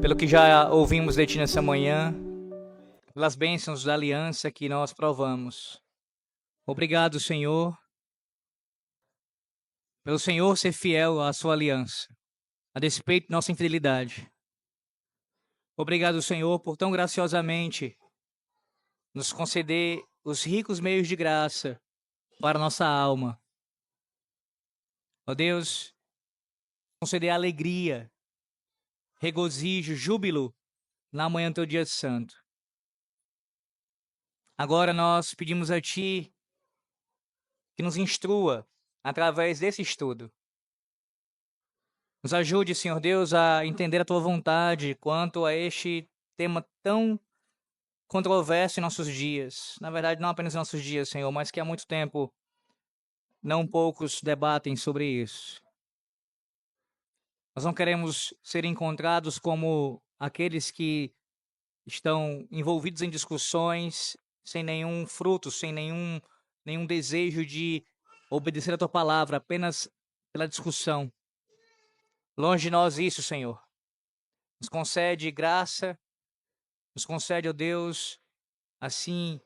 pelo que já ouvimos de Ti nessa manhã, pelas bênçãos da aliança que nós provamos. Obrigado, Senhor, pelo Senhor ser fiel à sua aliança, a despeito de nossa infidelidade. Obrigado, Senhor, por tão graciosamente nos conceder os ricos meios de graça para nossa alma. Ó Deus, conceder alegria, regozijo, júbilo na manhã do teu dia santo. Agora nós pedimos a Ti que nos instrua através desse estudo. Nos ajude, Senhor Deus, a entender a Tua vontade quanto a este tema tão controverso em nossos dias. Na verdade, não apenas em nossos dias, Senhor, mas que há muito tempo não poucos debatem sobre isso. Nós não queremos ser encontrados como aqueles que estão envolvidos em discussões sem nenhum fruto, sem nenhum desejo de obedecer a Tua palavra, apenas pela discussão. Longe de nós isso, Senhor. Nos concede graça, nos concede, ó Deus, assim,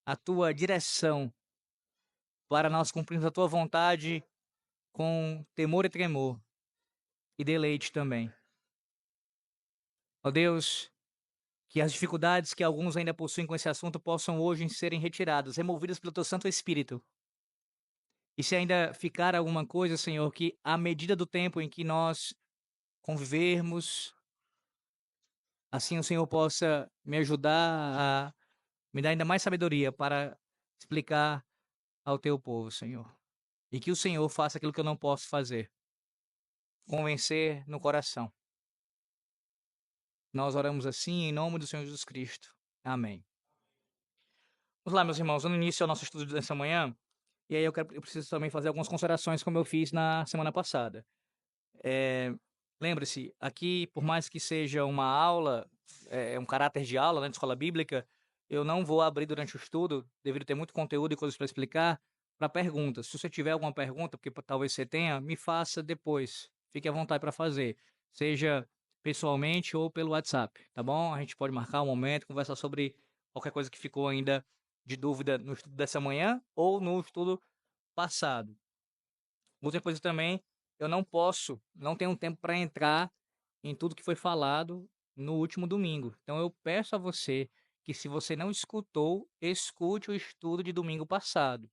a Tua direção para nós cumprirmos a Tua vontade com temor e tremor e deleite também. Ó Deus, que as dificuldades que alguns ainda possuem com esse assunto possam hoje serem retiradas, removidas pelo Teu Santo Espírito. E se ainda ficar alguma coisa, Senhor, que à medida do tempo em que nós convivermos, assim o Senhor possa me ajudar a me dar ainda mais sabedoria para explicar ao Teu povo, Senhor. E que o Senhor faça aquilo que eu não posso fazer, convencer no coração. Nós oramos assim em nome do Senhor Jesus Cristo. Amém. Vamos lá, meus irmãos, dando início ao nosso estudo dessa manhã, e aí eu preciso também fazer algumas considerações como eu fiz na semana passada. Lembre-se, aqui, por mais que seja uma aula, um caráter de aula, né, de escola bíblica, eu não vou abrir durante o estudo, devido ter muito conteúdo e coisas para explicar, para perguntas. Se você tiver alguma pergunta, porque talvez você tenha, me faça depois. Fique à vontade para fazer, seja pessoalmente ou pelo WhatsApp, tá bom? A gente pode marcar um momento, conversar sobre qualquer coisa que ficou ainda de dúvida no estudo dessa manhã ou no estudo passado. Outra coisa também, eu não tenho tempo para entrar em tudo que foi falado no último domingo. Então eu peço a você que, se você não escutou, escute o estudo de domingo passado.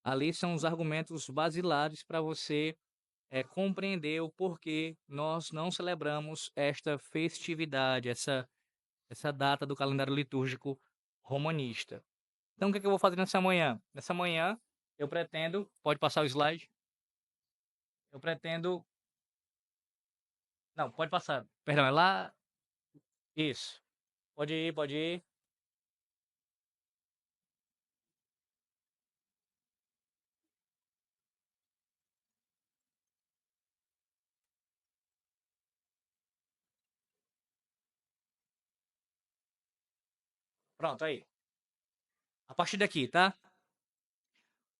Ali são os argumentos basilares para você compreender o porquê nós não celebramos esta festividade, essa data do calendário litúrgico romanista. Então o que é que eu vou fazer nessa manhã? Nessa manhã eu pretendo, pode passar o slide? Eu pretendo. Não, pode passar. Perdão, é lá. Isso. Pode ir, pode ir. Pronto, aí. A partir daqui, tá?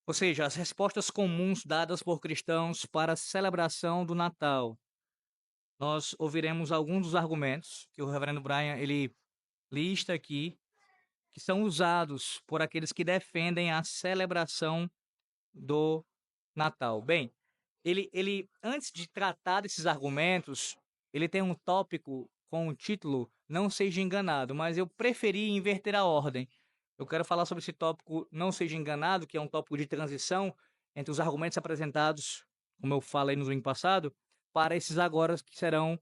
Ou seja, as respostas comuns dadas por cristãos para a celebração do Natal. Nós ouviremos alguns dos argumentos que o reverendo Brian ele lista aqui, que são usados por aqueles que defendem a celebração do Natal. Bem, ele antes de tratar desses argumentos, ele tem um tópico com o título Não Seja Enganado, mas eu preferi inverter a ordem. Eu quero falar sobre esse tópico Não Seja Enganado, que é um tópico de transição entre os argumentos apresentados, como eu falei no domingo passado, para esses agora que serão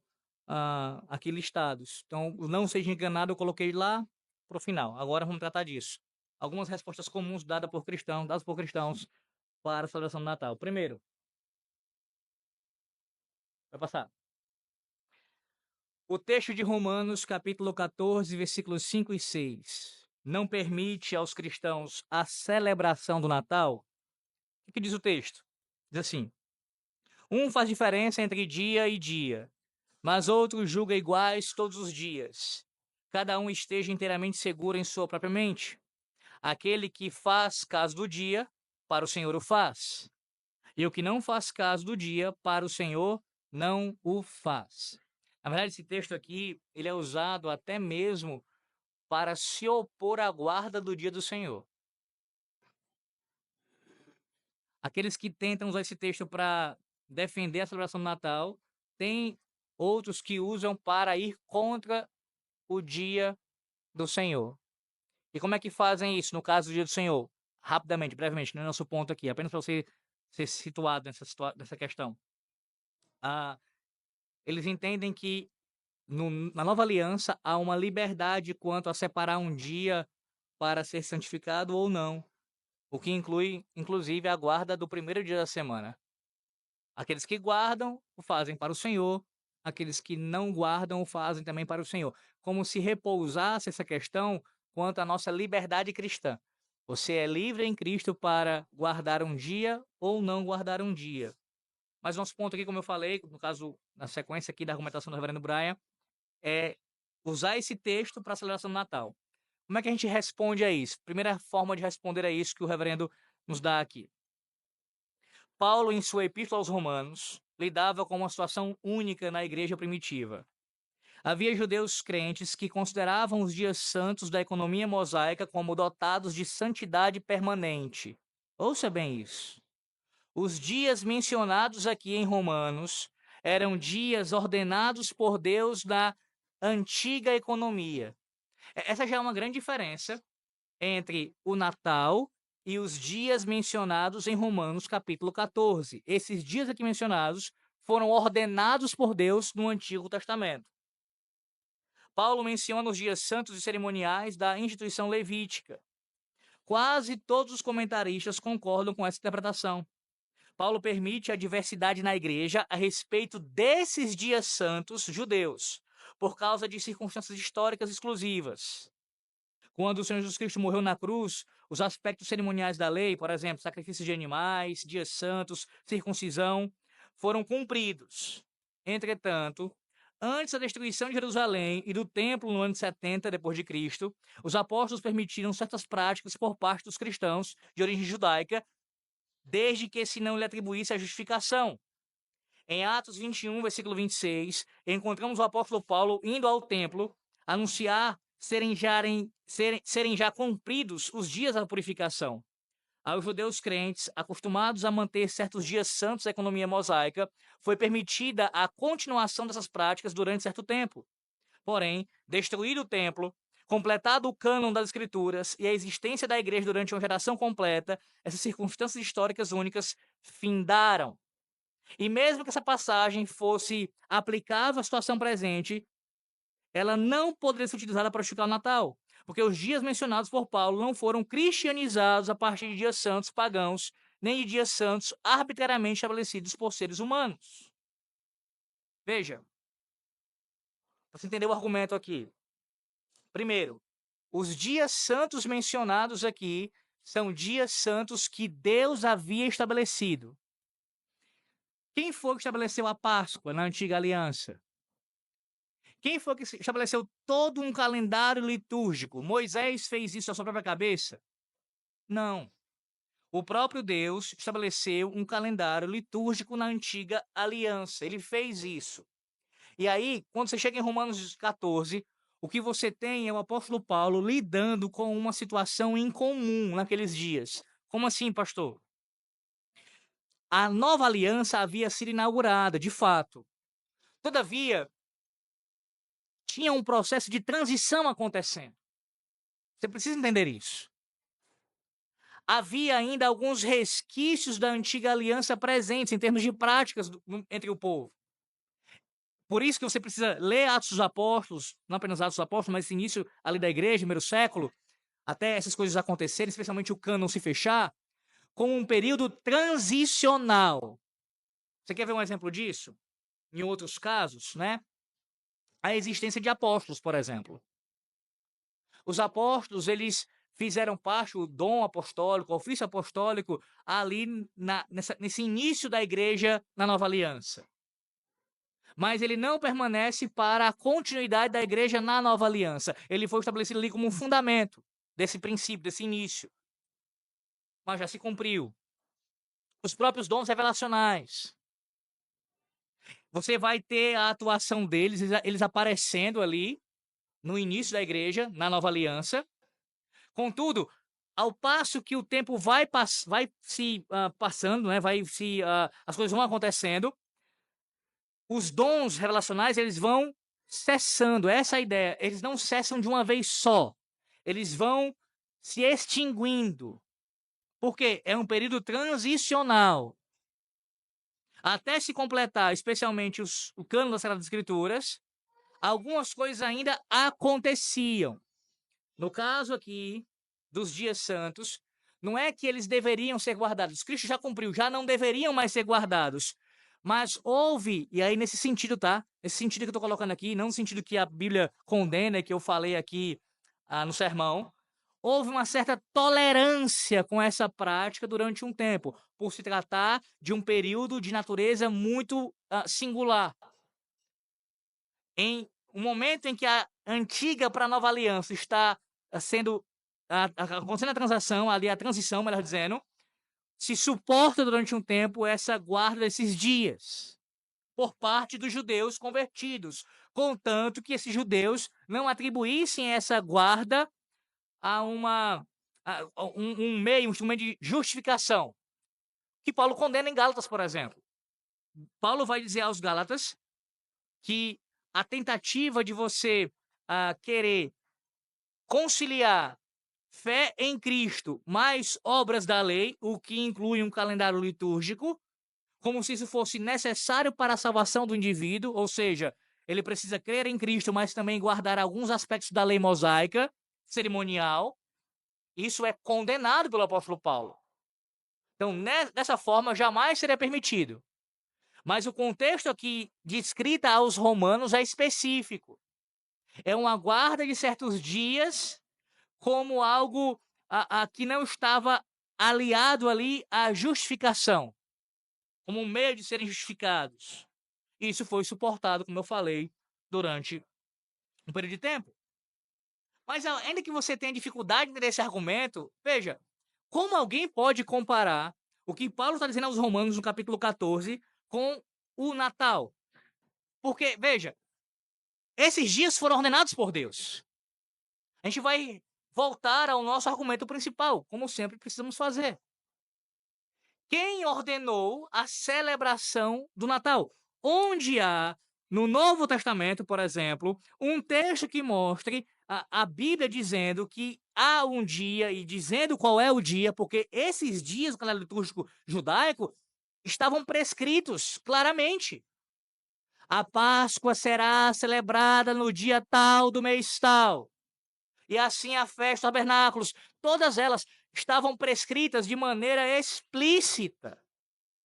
aqui listados. Então, o Não Seja Enganado eu coloquei lá para o final. Agora vamos tratar disso. Algumas respostas comuns dadas por cristãos para a celebração do Natal. Primeiro, vai passar. O texto de Romanos, capítulo 14, versículos 5 e 6, não permite aos cristãos a celebração do Natal? O que diz o texto? Diz assim: um faz diferença entre dia e dia, mas outro julga iguais todos os dias. Cada um esteja inteiramente seguro em sua própria mente. Aquele que faz caso do dia, para o Senhor o faz. E o que não faz caso do dia, para o Senhor não o faz. Na verdade, esse texto aqui, ele é usado até mesmo para se opor à guarda do dia do Senhor. Aqueles que tentam usar esse texto para defender a celebração do Natal, tem outros que usam para ir contra o dia do Senhor. E como é que fazem isso no caso do dia do Senhor? Rapidamente, brevemente, no nosso ponto aqui, apenas para você ser situado nessa questão. Ah, eles entendem que na nova aliança há uma liberdade quanto a separar um dia para ser santificado ou não, o que inclui, inclusive, a guarda do primeiro dia da semana. Aqueles que guardam o fazem para o Senhor, aqueles que não guardam o fazem também para o Senhor. Como se repousasse essa questão quanto à nossa liberdade cristã. Você é livre em Cristo para guardar um dia ou não guardar um dia. Mas nosso ponto aqui, como eu falei, no caso, na sequência aqui da argumentação do reverendo Brian, é usar esse texto para a celebração do Natal. Como é que a gente responde a isso? Primeira forma de responder a isso que o reverendo nos dá aqui. Paulo, em sua epístola aos Romanos, lidava com uma situação única na igreja primitiva. Havia judeus crentes que consideravam os dias santos da economia mosaica como dotados de santidade permanente. Ouça bem isso. Os dias mencionados aqui em Romanos eram dias ordenados por Deus na antiga economia. Essa já é uma grande diferença entre o Natal e os dias mencionados em Romanos capítulo 14. Esses dias aqui mencionados foram ordenados por Deus no Antigo Testamento. Paulo menciona os dias santos e cerimoniais da instituição levítica. Quase todos os comentaristas concordam com essa interpretação. Paulo permite a diversidade na igreja a respeito desses dias santos judeus, por causa de circunstâncias históricas exclusivas. Quando o Senhor Jesus Cristo morreu na cruz, os aspectos cerimoniais da lei, por exemplo, sacrifícios de animais, dias santos, circuncisão, foram cumpridos. Entretanto, antes da destruição de Jerusalém e do templo no ano 70 depois de Cristo, os apóstolos permitiram certas práticas por parte dos cristãos de origem judaica, desde que se não lhe atribuísse a justificação. Em Atos 21, versículo 26, encontramos o apóstolo Paulo indo ao templo anunciar serem já cumpridos os dias da purificação. Aos judeus crentes, acostumados a manter certos dias santos da economia mosaica, foi permitida a continuação dessas práticas durante certo tempo. Porém, destruído o templo, completado o cânon das escrituras e a existência da igreja durante uma geração completa, essas circunstâncias históricas únicas findaram. E mesmo que essa passagem fosse aplicável à situação presente, ela não poderia ser utilizada para justificar o Natal, porque os dias mencionados por Paulo não foram cristianizados a partir de dias santos pagãos, nem de dias santos arbitrariamente estabelecidos por seres humanos. Veja, para você entender o argumento aqui. Primeiro, os dias santos mencionados aqui são dias santos que Deus havia estabelecido. Quem foi que estabeleceu a Páscoa na antiga aliança? Quem foi que estabeleceu todo um calendário litúrgico? Moisés fez isso à sua própria cabeça? Não. O próprio Deus estabeleceu um calendário litúrgico na antiga aliança. Ele fez isso. E aí, quando você chega em Romanos 14, o que você tem é o apóstolo Paulo lidando com uma situação incomum naqueles dias. Como assim, pastor? A nova aliança havia sido inaugurada, de fato. Todavia, tinha um processo de transição acontecendo. Você precisa entender isso. Havia ainda alguns resquícios da antiga aliança presentes em termos de práticas entre o povo. Por isso que você precisa ler Atos dos Apóstolos, não apenas Atos dos Apóstolos, mas esse início ali da igreja, primeiro século, até essas coisas acontecerem, especialmente o cânon se fechar, com um período transicional. Você quer ver um exemplo disso? Em outros casos, né? A existência de apóstolos, por exemplo. Os apóstolos, eles fizeram parte, o dom apostólico, o ofício apostólico, ali nesse início da igreja na nova aliança. Mas ele não permanece para a continuidade da igreja na nova aliança. Ele foi estabelecido ali como um fundamento desse princípio, desse início. Mas já se cumpriu. Os próprios dons revelacionais. Você vai ter a atuação deles, eles aparecendo ali no início da igreja, na nova aliança. Contudo, ao passo que o tempo vai se passando, né, as coisas vão acontecendo, os dons relacionais eles vão cessando. Essa é a ideia. Eles não cessam de uma vez só. Eles vão se extinguindo. Porque é um período transicional. Até se completar, especialmente o cano das Sagradas Escrituras, algumas coisas ainda aconteciam. No caso aqui dos dias santos, não é que eles deveriam ser guardados. Cristo já cumpriu, já não deveriam mais ser guardados. Mas houve, e aí nesse sentido, tá? Nesse sentido que eu estou colocando aqui, não no sentido que a Bíblia condena, que eu falei aqui no sermão, houve uma certa tolerância com essa prática durante um tempo, por se tratar de um período de natureza muito singular. Em um momento em que a antiga para a nova aliança está sendo acontecendo a transação, ali a transição, melhor dizendo, se suporta durante um tempo essa guarda desses dias por parte dos judeus convertidos, contanto que esses judeus não atribuíssem essa guarda a um meio, um instrumento de justificação, que Paulo condena em Gálatas, por exemplo. Paulo vai dizer aos Gálatas que a tentativa de você querer conciliar fé em Cristo mais obras da lei, o que inclui um calendário litúrgico, como se isso fosse necessário para a salvação do indivíduo, ou seja, ele precisa crer em Cristo, mas também guardar alguns aspectos da lei mosaica, cerimonial. Isso é condenado pelo apóstolo Paulo. Então, dessa forma, jamais seria permitido. Mas o contexto aqui de escrita aos romanos é específico. É uma guarda de certos dias como algo que não estava aliado ali à justificação, como um meio de serem justificados. Isso foi suportado, como eu falei, durante um período de tempo. Mas ainda que você tenha dificuldade nesse argumento, veja, como alguém pode comparar o que Paulo está dizendo aos Romanos no capítulo 14 com o Natal? Porque, veja, esses dias foram ordenados por Deus. A gente vai voltar ao nosso argumento principal, como sempre precisamos fazer. Quem ordenou a celebração do Natal? Onde há, no Novo Testamento, por exemplo, um texto que mostre a Bíblia dizendo que há um dia e dizendo qual é o dia, porque esses dias do calendário litúrgico judaico estavam prescritos claramente. A Páscoa será celebrada no dia tal do mês tal. E assim a festa dos tabernáculos, todas elas estavam prescritas de maneira explícita.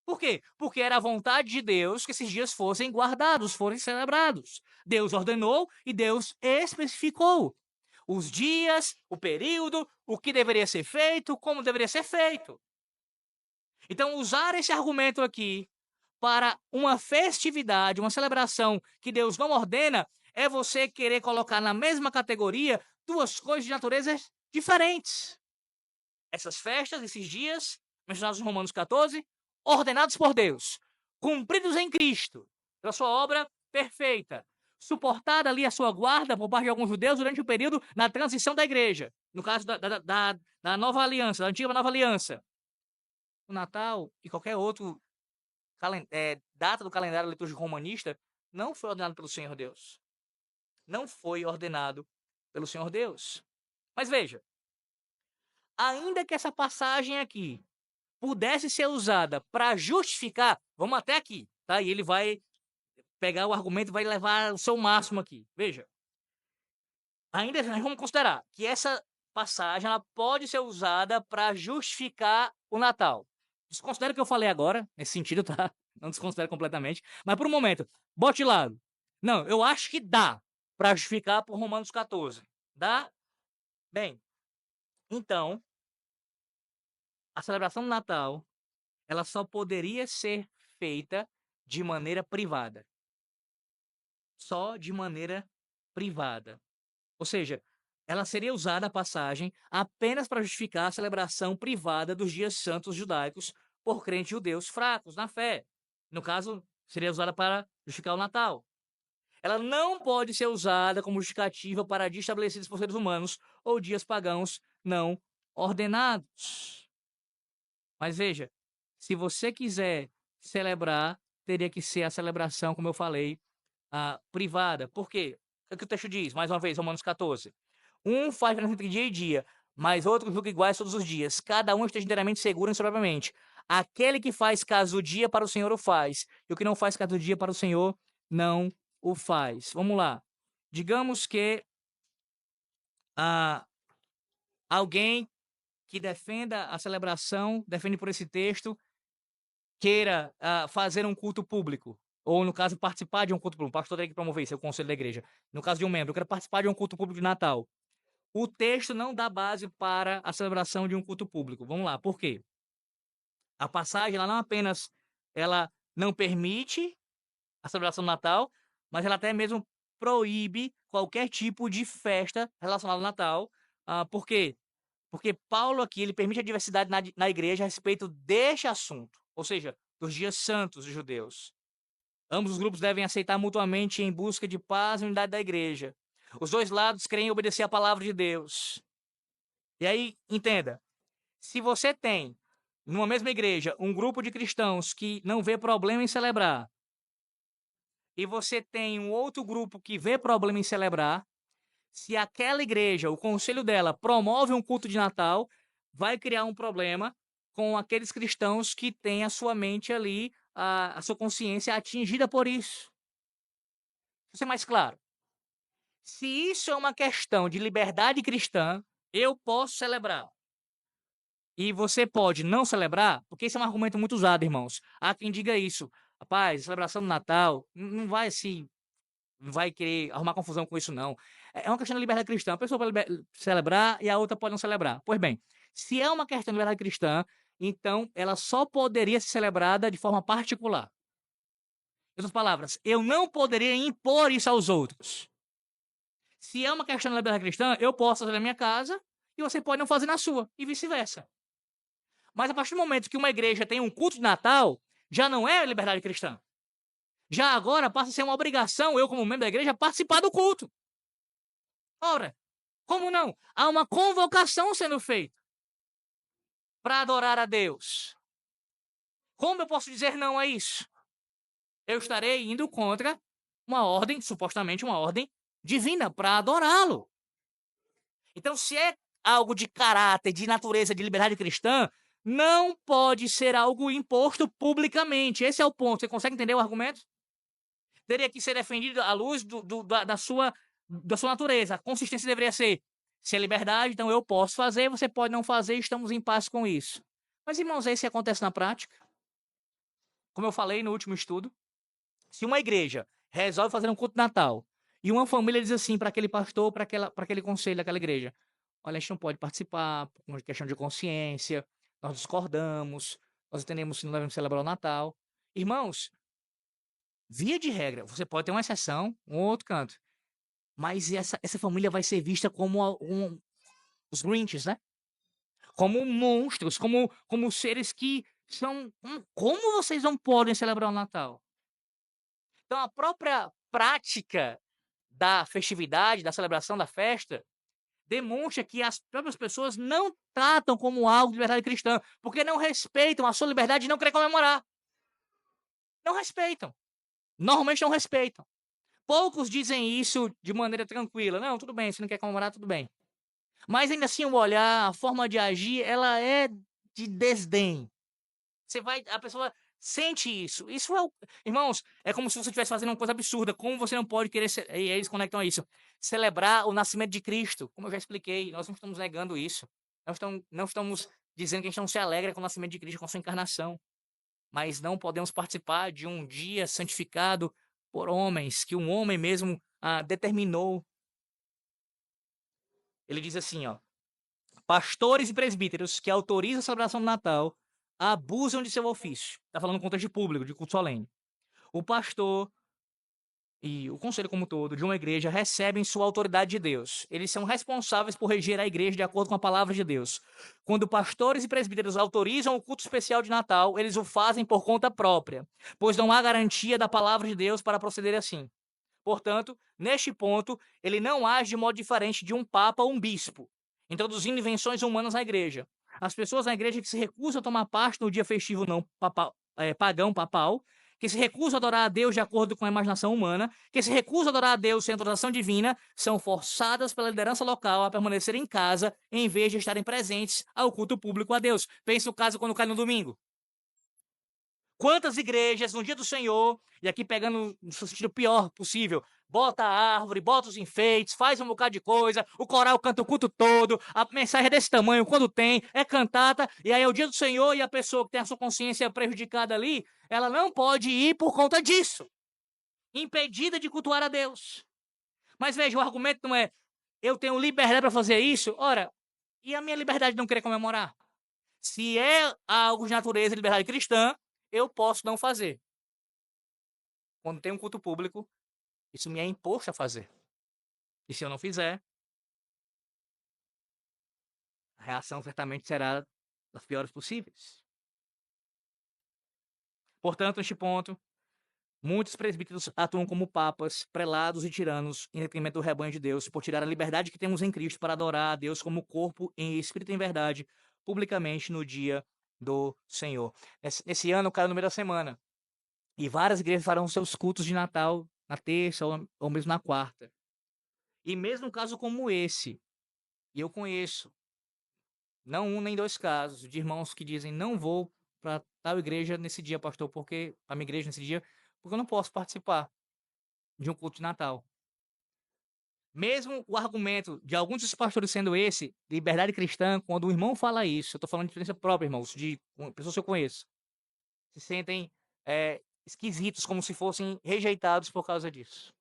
Por quê? Porque era a vontade de Deus que esses dias fossem guardados, fossem celebrados. Deus ordenou e Deus especificou os dias, o período, o que deveria ser feito, como deveria ser feito. Então, usar esse argumento aqui para uma festividade, uma celebração que Deus não ordena, é você querer colocar na mesma categoria duas coisas de naturezas diferentes. Essas festas, esses dias, mencionados em Romanos 14, ordenados por Deus, cumpridos em Cristo, pela sua obra perfeita, suportada ali a sua guarda por parte de alguns judeus durante o período na transição da igreja, no caso da nova aliança, da antiga nova aliança. O Natal e qualquer outro data do calendário litúrgico romanista não foi ordenado pelo Senhor Deus. Não foi ordenado pelo Senhor Deus. Mas veja, ainda que essa passagem aqui pudesse ser usada para justificar, vamos até aqui, tá? E ele vai pegar o argumento e vai levar o seu máximo aqui. Veja, ainda assim, vamos considerar que essa passagem ela pode ser usada para justificar o Natal. Desconsidera o que eu falei agora, nesse sentido, tá? Não desconsidera completamente. Mas por um momento, bote de lado. Não, eu acho que dá para justificar por Romanos 14. Dá? Bem, então, a celebração do Natal, ela só poderia ser feita de maneira privada. Só de maneira privada. Ou seja, ela seria usada a passagem apenas para justificar a celebração privada dos dias santos judaicos por crentes judeus fracos na fé. No caso, seria usada para justificar o Natal. Ela não pode ser usada como justificativa para dias estabelecidos por seres humanos ou dias pagãos não ordenados. Mas veja, se você quiser celebrar, teria que ser a celebração, como eu falei, privada. Por quê? O que o texto diz? Mais uma vez, Romanos 14. Um faz diferença entre dia e dia, mas outro julga iguais todos os dias. Cada um esteja inteiramente seguro em sua própria mente. Aquele que faz caso do dia para o Senhor o faz, e o que não faz caso do dia para o Senhor não o faz. Vamos lá. Digamos que alguém que defenda a celebração, defende por esse texto, queira fazer um culto público, ou no caso, participar de um culto público, o pastor tem que promover isso, é o conselho da igreja. No caso de um membro, eu quero participar de um culto público de Natal. O texto não dá base para a celebração de um culto público. Vamos lá, por quê? A passagem, ela não apenas ela não permite a celebração do Natal, mas ela até mesmo proíbe qualquer tipo de festa relacionada ao Natal. Por quê? Porque Paulo aqui, ele permite a diversidade na igreja a respeito deste assunto, ou seja, dos dias santos dos judeus. Ambos os grupos devem aceitar mutuamente em busca de paz e unidade da igreja. Os dois lados querem obedecer à palavra de Deus. E aí, entenda, se você tem, numa mesma igreja, um grupo de cristãos que não vê problema em celebrar, e você tem um outro grupo que vê problema em celebrar, se aquela igreja, o conselho dela, promove um culto de Natal, vai criar um problema com aqueles cristãos que têm a sua mente ali, a sua consciência atingida por isso. Vou ser mais claro. Se isso é uma questão de liberdade cristã, eu posso celebrar. E você pode não celebrar, porque esse é um argumento muito usado, irmãos. Há quem diga isso. Rapaz, celebração do Natal não vai assim, não vai querer arrumar confusão com isso, não. É uma questão de liberdade cristã. A pessoa pode celebrar e a outra pode não celebrar. Pois bem, se é uma questão de liberdade cristã, então ela só poderia ser celebrada de forma particular. Em outras palavras, eu não poderia impor isso aos outros. Se é uma questão de liberdade cristã, eu posso fazer na minha casa e você pode não fazer na sua, e vice-versa. Mas a partir do momento que uma igreja tem um culto de Natal, já não é liberdade cristã. Já agora passa a ser uma obrigação, eu como membro da igreja, participar do culto. Ora, como não? Há uma convocação sendo feita para adorar a Deus. Como eu posso dizer não a isso? Eu estarei indo contra uma ordem, supostamente uma ordem divina, para adorá-lo. Então, se é algo de caráter, de natureza, de liberdade cristã, não pode ser algo imposto publicamente. Esse é o ponto. Você consegue entender o argumento? Teria que ser defendido à luz da sua natureza. A consistência deveria ser: se é liberdade, então eu posso fazer, você pode não fazer, estamos em paz com isso. Mas, irmãos, é isso que acontece na prática. Como eu falei no último estudo, se uma igreja resolve fazer um culto de Natal e uma família diz assim para aquele pastor, para aquele conselho daquela igreja: olha, a gente não pode participar por uma questão de consciência, nós discordamos, nós entendemos que não devemos celebrar o Natal. Irmãos, via de regra, você pode ter uma exceção, um outro canto, mas essa família vai ser vista como os Grinches, né? Como monstros, como seres que são. Como vocês não podem celebrar o Natal? Então, a própria prática da festividade, da celebração da festa, demonstra que as próprias pessoas não tratam como algo de liberdade cristã, porque não respeitam a sua liberdade de não querer comemorar. Não respeitam. Normalmente não respeitam. Poucos dizem isso de maneira tranquila. Não, tudo bem, se não quer comemorar, tudo bem. Mas ainda assim, o olhar, a forma de agir, ela é de desdém. A pessoa sente isso. Irmãos, é como se você estivesse fazendo uma coisa absurda. Como você não pode querer, e eles conectam a isso, celebrar o nascimento de Cristo. Como eu já expliquei, nós não estamos negando isso. Não estamos dizendo que a gente não se alegra com o nascimento de Cristo, com a sua encarnação. Mas não podemos participar de um dia santificado por homens, que um homem mesmo determinou. Ele diz assim, ó: pastores e presbíteros que autorizam a celebração do Natal abusam de seu ofício. Está falando no contexto público, de culto solene. O pastor e o conselho como um todo de uma igreja recebem sua autoridade de Deus. Eles são responsáveis por reger a igreja de acordo com a palavra de Deus. Quando pastores e presbíteros autorizam o culto especial de Natal, eles o fazem por conta própria, pois não há garantia da palavra de Deus para proceder assim. Portanto, neste ponto, ele não age de modo diferente de um papa ou um bispo, introduzindo invenções humanas na igreja. As pessoas na igreja que se recusam a tomar parte no dia festivo não pagão papal, que se recusam a adorar a Deus de acordo com a imaginação humana, que se recusam a adorar a Deus sem autorização divina, são forçadas pela liderança local a permanecer em casa em vez de estarem presentes ao culto público a Deus. Pense no caso quando cai no domingo. Quantas igrejas no dia do Senhor, e aqui pegando no sentido pior possível, bota a árvore, bota os enfeites, faz um bocado de coisa, o coral canta o culto todo, a mensagem é desse tamanho, quando tem, é cantata, e aí é o dia do Senhor e a pessoa que tem a sua consciência prejudicada ali, ela não pode ir por conta disso, impedida de cultuar a Deus. Mas veja, o argumento não é, eu tenho liberdade para fazer isso, ora, e a minha liberdade de não querer comemorar? Se é algo de natureza e liberdade cristã, eu posso não fazer. Quando tem um culto público, isso me é imposto a fazer. E se eu não fizer, a reação certamente será das piores possíveis. Portanto, neste ponto, muitos presbíteros atuam como papas, prelados e tiranos em detrimento do rebanho de Deus, por tirar a liberdade que temos em Cristo para adorar a Deus como corpo em espírito e em verdade, publicamente no dia do Senhor. Esse ano caiu no meio da semana. E várias igrejas farão seus cultos de Natal na terça ou mesmo na quarta. E mesmo um caso como esse, e eu conheço, não um nem dois casos, de irmãos que dizem, não vou para tal igreja nesse dia, pastor, porque a minha igreja nesse dia, porque eu não posso participar de um culto de Natal. Mesmo o argumento de alguns dos pastores sendo esse, de liberdade cristã, quando o irmão fala isso, eu estou falando de experiência própria, irmãos, de pessoas que eu conheço, se sentem esquisitos, como se fossem rejeitados por causa disso.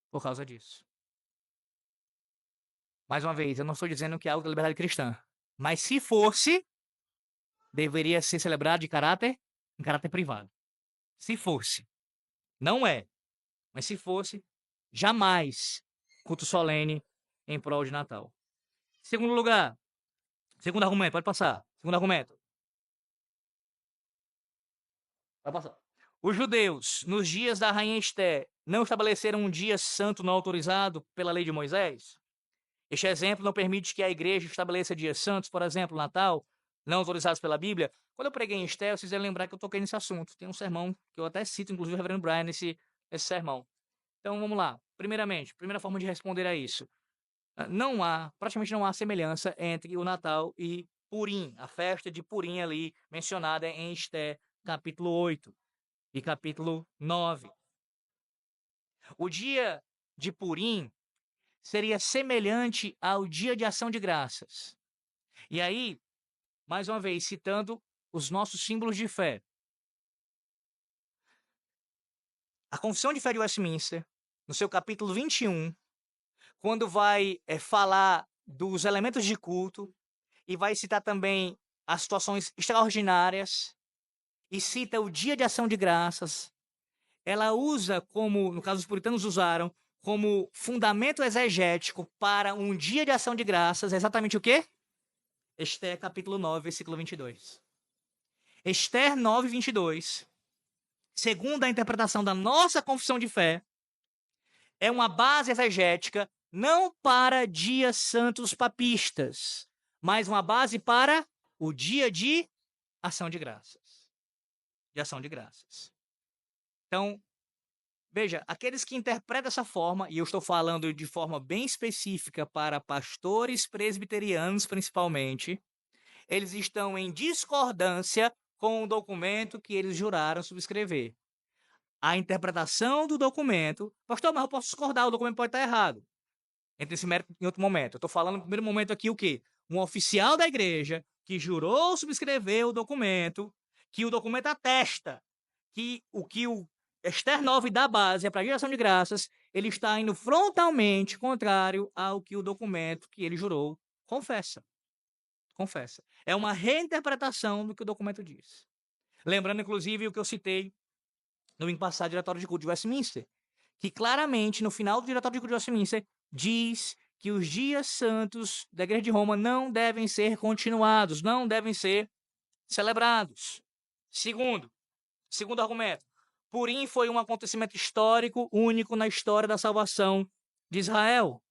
Por causa disso. Mais uma vez, eu não estou dizendo que é algo da liberdade cristã. Mas se fosse, deveria ser celebrado em caráter privado. Se fosse. Não é. Mas se fosse, jamais culto solene em prol de Natal. Segundo lugar, segundo argumento, pode passar. Segundo argumento. Pode passar. Os judeus, nos dias da rainha Esté, não estabeleceram um dia santo não autorizado pela lei de Moisés? Este exemplo não permite que a igreja estabeleça dias santos, por exemplo, Natal, não autorizados pela Bíblia. Quando eu preguei em Esté, vocês devem lembrar que eu toquei nesse assunto. Tem um sermão que eu até cito, inclusive, o reverendo Brian nesse sermão. Então, vamos lá. Primeiramente, primeira forma de responder a isso. Praticamente não há semelhança entre o Natal e Purim, a festa de Purim ali, mencionada em Esté, capítulo 8 e capítulo 9. O dia de Purim seria semelhante ao dia de ação de graças. E aí, mais uma vez, citando os nossos símbolos de fé. A Confissão de Fé de Westminster, no seu capítulo 21, quando vai falar dos elementos de culto e vai citar também as situações extraordinárias e cita o dia de ação de graças, ela usa como, no caso os puritanos usaram, como fundamento exegético para um dia de ação de graças, exatamente o quê? Esther capítulo 9, versículo 22. Esther 9, 22, segundo a interpretação da nossa confissão de fé, é uma base exegética não para dias santos papistas, mas uma base para o dia de ação de graças. De ação de graças. Então, veja, aqueles que interpretam dessa forma, e eu estou falando de forma bem específica para pastores presbiterianos principalmente, eles estão em discordância com o documento que eles juraram subscrever. A interpretação do documento, pastor, mas eu posso discordar, o documento pode estar errado. Entre esse mérito em outro momento. Eu estou falando no primeiro momento aqui o quê? Um oficial da igreja que jurou subscrever o documento, que o documento atesta que o Esther 9 da base é para geração de graças, ele está indo frontalmente contrário ao que o documento que ele jurou confessa. Confessa. É uma reinterpretação do que o documento diz. Lembrando, inclusive, o que eu citei no domingo passado, diretório de culto de Westminster, que claramente, no final do Diretório de Westminster, diz que os dias santos da Igreja de Roma não devem ser continuados, não devem ser celebrados. Segundo argumento, Purim foi um acontecimento histórico único na história da salvação de Israel.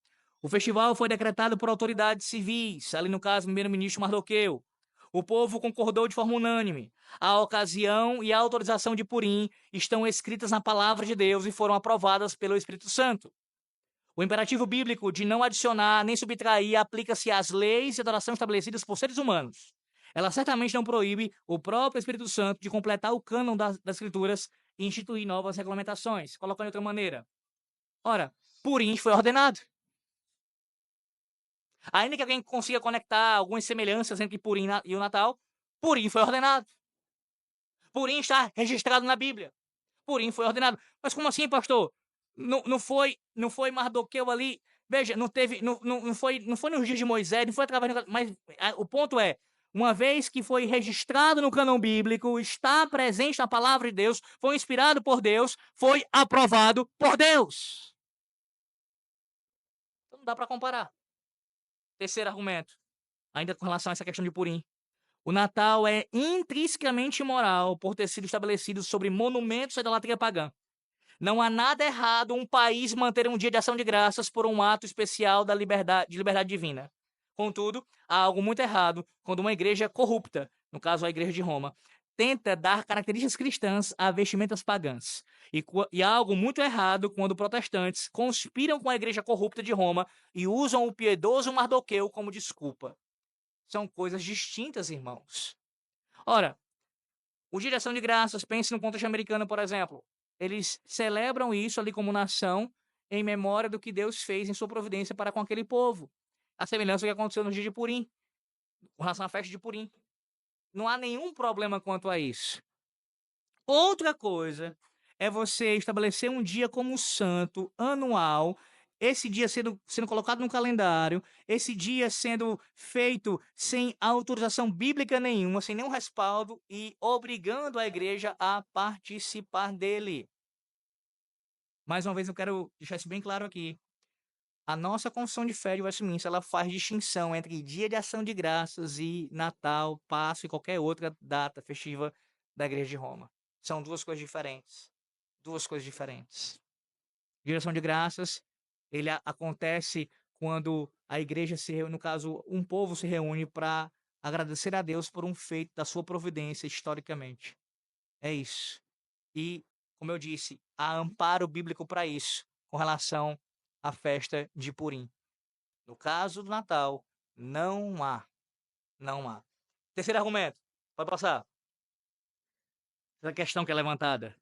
O festival foi decretado por autoridades civis, ali no caso, o primeiro-ministro Mardoqueu. O povo concordou de forma unânime. A ocasião e a autorização de Purim estão escritas na palavra de Deus e foram aprovadas pelo Espírito Santo. O imperativo bíblico de não adicionar nem subtrair aplica-se às leis de adoração estabelecidas por seres humanos. Ela certamente não proíbe o próprio Espírito Santo de completar o cânon das Escrituras e instituir novas regulamentações. Colocando de outra maneira. Ora, Purim foi ordenado. Ainda que alguém consiga conectar algumas semelhanças entre Purim e o Natal, Purim foi ordenado. Purim está registrado na Bíblia. Purim foi ordenado. Mas como assim, pastor? Não foi Mardoqueu ali. Veja, não foi nos dias de Moisés, não foi através. Mas o ponto é, uma vez que foi registrado no cânon bíblico, está presente na palavra de Deus, foi inspirado por Deus, foi aprovado por Deus. Então não dá para comparar. Terceiro argumento, ainda com relação a essa questão de Purim. O Natal é intrinsecamente imoral por ter sido estabelecido sobre monumentos da idolatria pagã. Não há nada errado um país manter um dia de ação de graças por um ato especial de liberdade divina. Contudo, há algo muito errado quando uma igreja corrupta, no caso a Igreja de Roma, tenta dar características cristãs a vestimentas pagãs. E há algo muito errado quando protestantes conspiram com a igreja corrupta de Roma e usam o piedoso Mardoqueu como desculpa. São coisas distintas, irmãos. Ora, o Dia de Ação de Graças, pense no contexto americano, por exemplo. Eles celebram isso ali como nação em memória do que Deus fez em sua providência para com aquele povo. A semelhança do que aconteceu no dia de Purim, com relação à festa de Purim. Não há nenhum problema quanto a isso. Outra coisa é você estabelecer um dia como santo, anual, esse dia sendo colocado no calendário, esse dia sendo feito sem autorização bíblica nenhuma, sem nenhum respaldo e obrigando a igreja a participar dele. Mais uma vez, eu quero deixar isso bem claro aqui. A nossa confissão de fé de Westminster, ela faz distinção entre dia de ação de graças e Natal, Páscoa e qualquer outra data festiva da Igreja de Roma. São duas coisas diferentes. Duas coisas diferentes. Dia de ação de graças, ele acontece quando a igreja se reúne, no caso, um povo se reúne para agradecer a Deus por um feito da sua providência historicamente. É isso. E, como eu disse, há amparo bíblico para isso, com relação à festa de Purim. No caso do Natal, não há. Não há. Terceiro argumento. Pode passar. Essa questão que é levantada.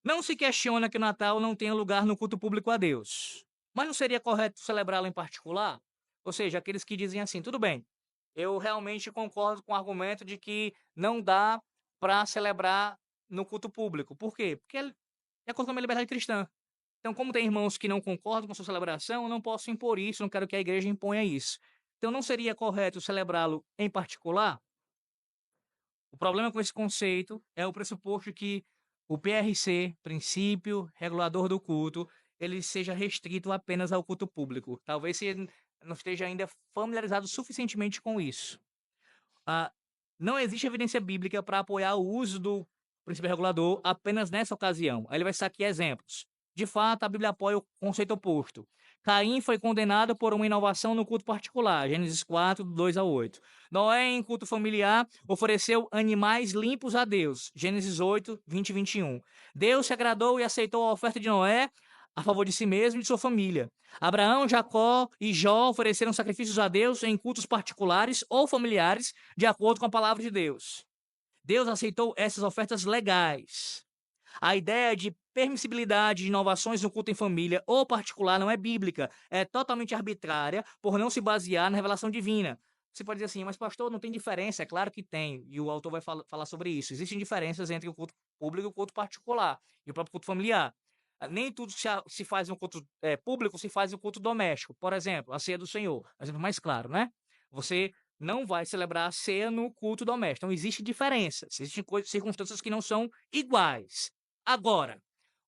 Não se questiona que o Natal não tenha lugar no culto público a Deus. Mas não seria correto celebrá-lo em particular? Ou seja, aqueles que dizem assim, tudo bem, eu realmente concordo com o argumento de que não dá para celebrar no culto público. Por quê? Porque é de acordo com a minha liberdade cristã. Então, como tem irmãos que não concordam com a sua celebração, eu não posso impor isso, não quero que a igreja imponha isso. Então, não seria correto celebrá-lo em particular? O problema com esse conceito é o pressuposto que o PRC, princípio regulador do culto, ele seja restrito apenas ao culto público. Talvez você não esteja ainda familiarizado suficientemente com isso. Não existe evidência bíblica para apoiar o uso do princípio regulador apenas nessa ocasião. Aí ele vai citar aqui exemplos. De fato, a Bíblia apoia o conceito oposto. Caim foi condenado por uma inovação no culto particular, Gênesis 4, 2 a 8. Noé, em culto familiar, ofereceu animais limpos a Deus, Gênesis 8, 20 e 21. Deus se agradou e aceitou a oferta de Noé a favor de si mesmo e de sua família. Abraão, Jacó e Jó ofereceram sacrifícios a Deus em cultos particulares ou familiares, de acordo com a palavra de Deus. Deus aceitou essas ofertas legais. A ideia de permissibilidade de inovações no culto em família ou particular não é bíblica, é totalmente arbitrária por não se basear na revelação divina. Você pode dizer assim, mas pastor, não tem diferença? É claro que tem, e o autor vai falar sobre isso. Existem diferenças entre o culto público e o culto particular, e o próprio culto familiar. Nem tudo se faz no culto público, se faz no culto doméstico. Por exemplo, a ceia do Senhor, exemplo mais claro, né? Você não vai celebrar a ceia no culto doméstico. Então, existe diferença, existem circunstâncias que não são iguais. Agora,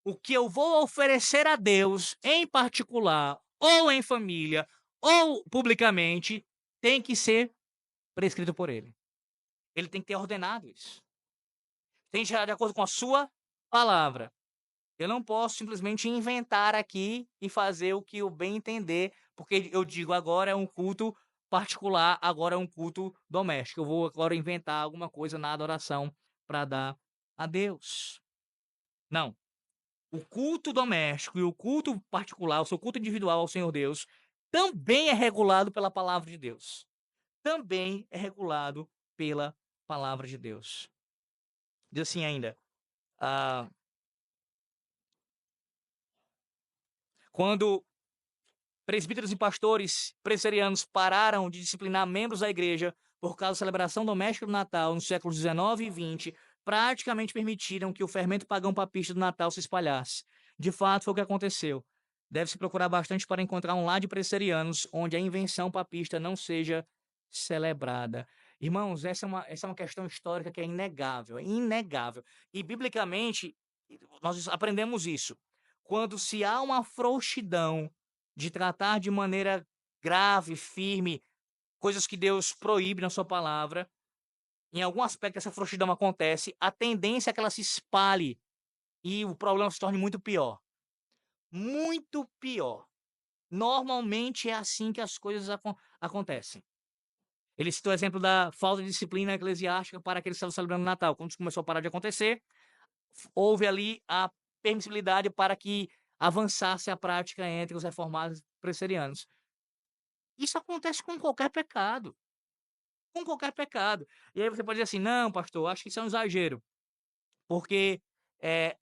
o que eu vou oferecer a Deus, em particular, ou em família, ou publicamente, tem que ser prescrito por Ele. Ele tem que ter ordenado isso. Tem que estar de acordo com a sua palavra. Eu não posso simplesmente inventar aqui e fazer o que eu bem entender, porque eu digo agora é um culto particular, agora é um culto doméstico. Eu vou agora inventar alguma coisa na adoração para dar a Deus. Não. O culto doméstico e o culto particular, o seu culto individual ao Senhor Deus, também é regulado pela palavra de Deus. Também é regulado pela palavra de Deus. Diz assim ainda, ah, quando presbíteros e pastores presbiterianos pararam de disciplinar membros da igreja por causa da celebração doméstica do Natal nos séculos 19 e 20, praticamente permitiram que o fermento pagão papista do Natal se espalhasse. De fato, foi o que aconteceu. Deve-se procurar bastante para encontrar um lar de presbiterianos onde a invenção papista não seja celebrada. Irmãos, essa é uma questão histórica que é inegável, inegável. E, biblicamente, nós aprendemos isso. Quando se há uma frouxidão de tratar de maneira grave, firme, coisas que Deus proíbe na sua palavra, em algum aspecto essa frouxidão acontece, a tendência é que ela se espalhe e o problema se torne muito pior. Muito pior. Normalmente é assim que as coisas acontecem. Ele citou o exemplo da falta de disciplina eclesiástica para aqueles que estavam celebrando o Natal. Quando isso começou a parar de acontecer, houve ali a permissibilidade para que avançasse a prática entre os reformados presbiterianos. Isso acontece com qualquer pecado. Com qualquer pecado. E aí você pode dizer assim: não, pastor, acho que isso é um exagero. Porque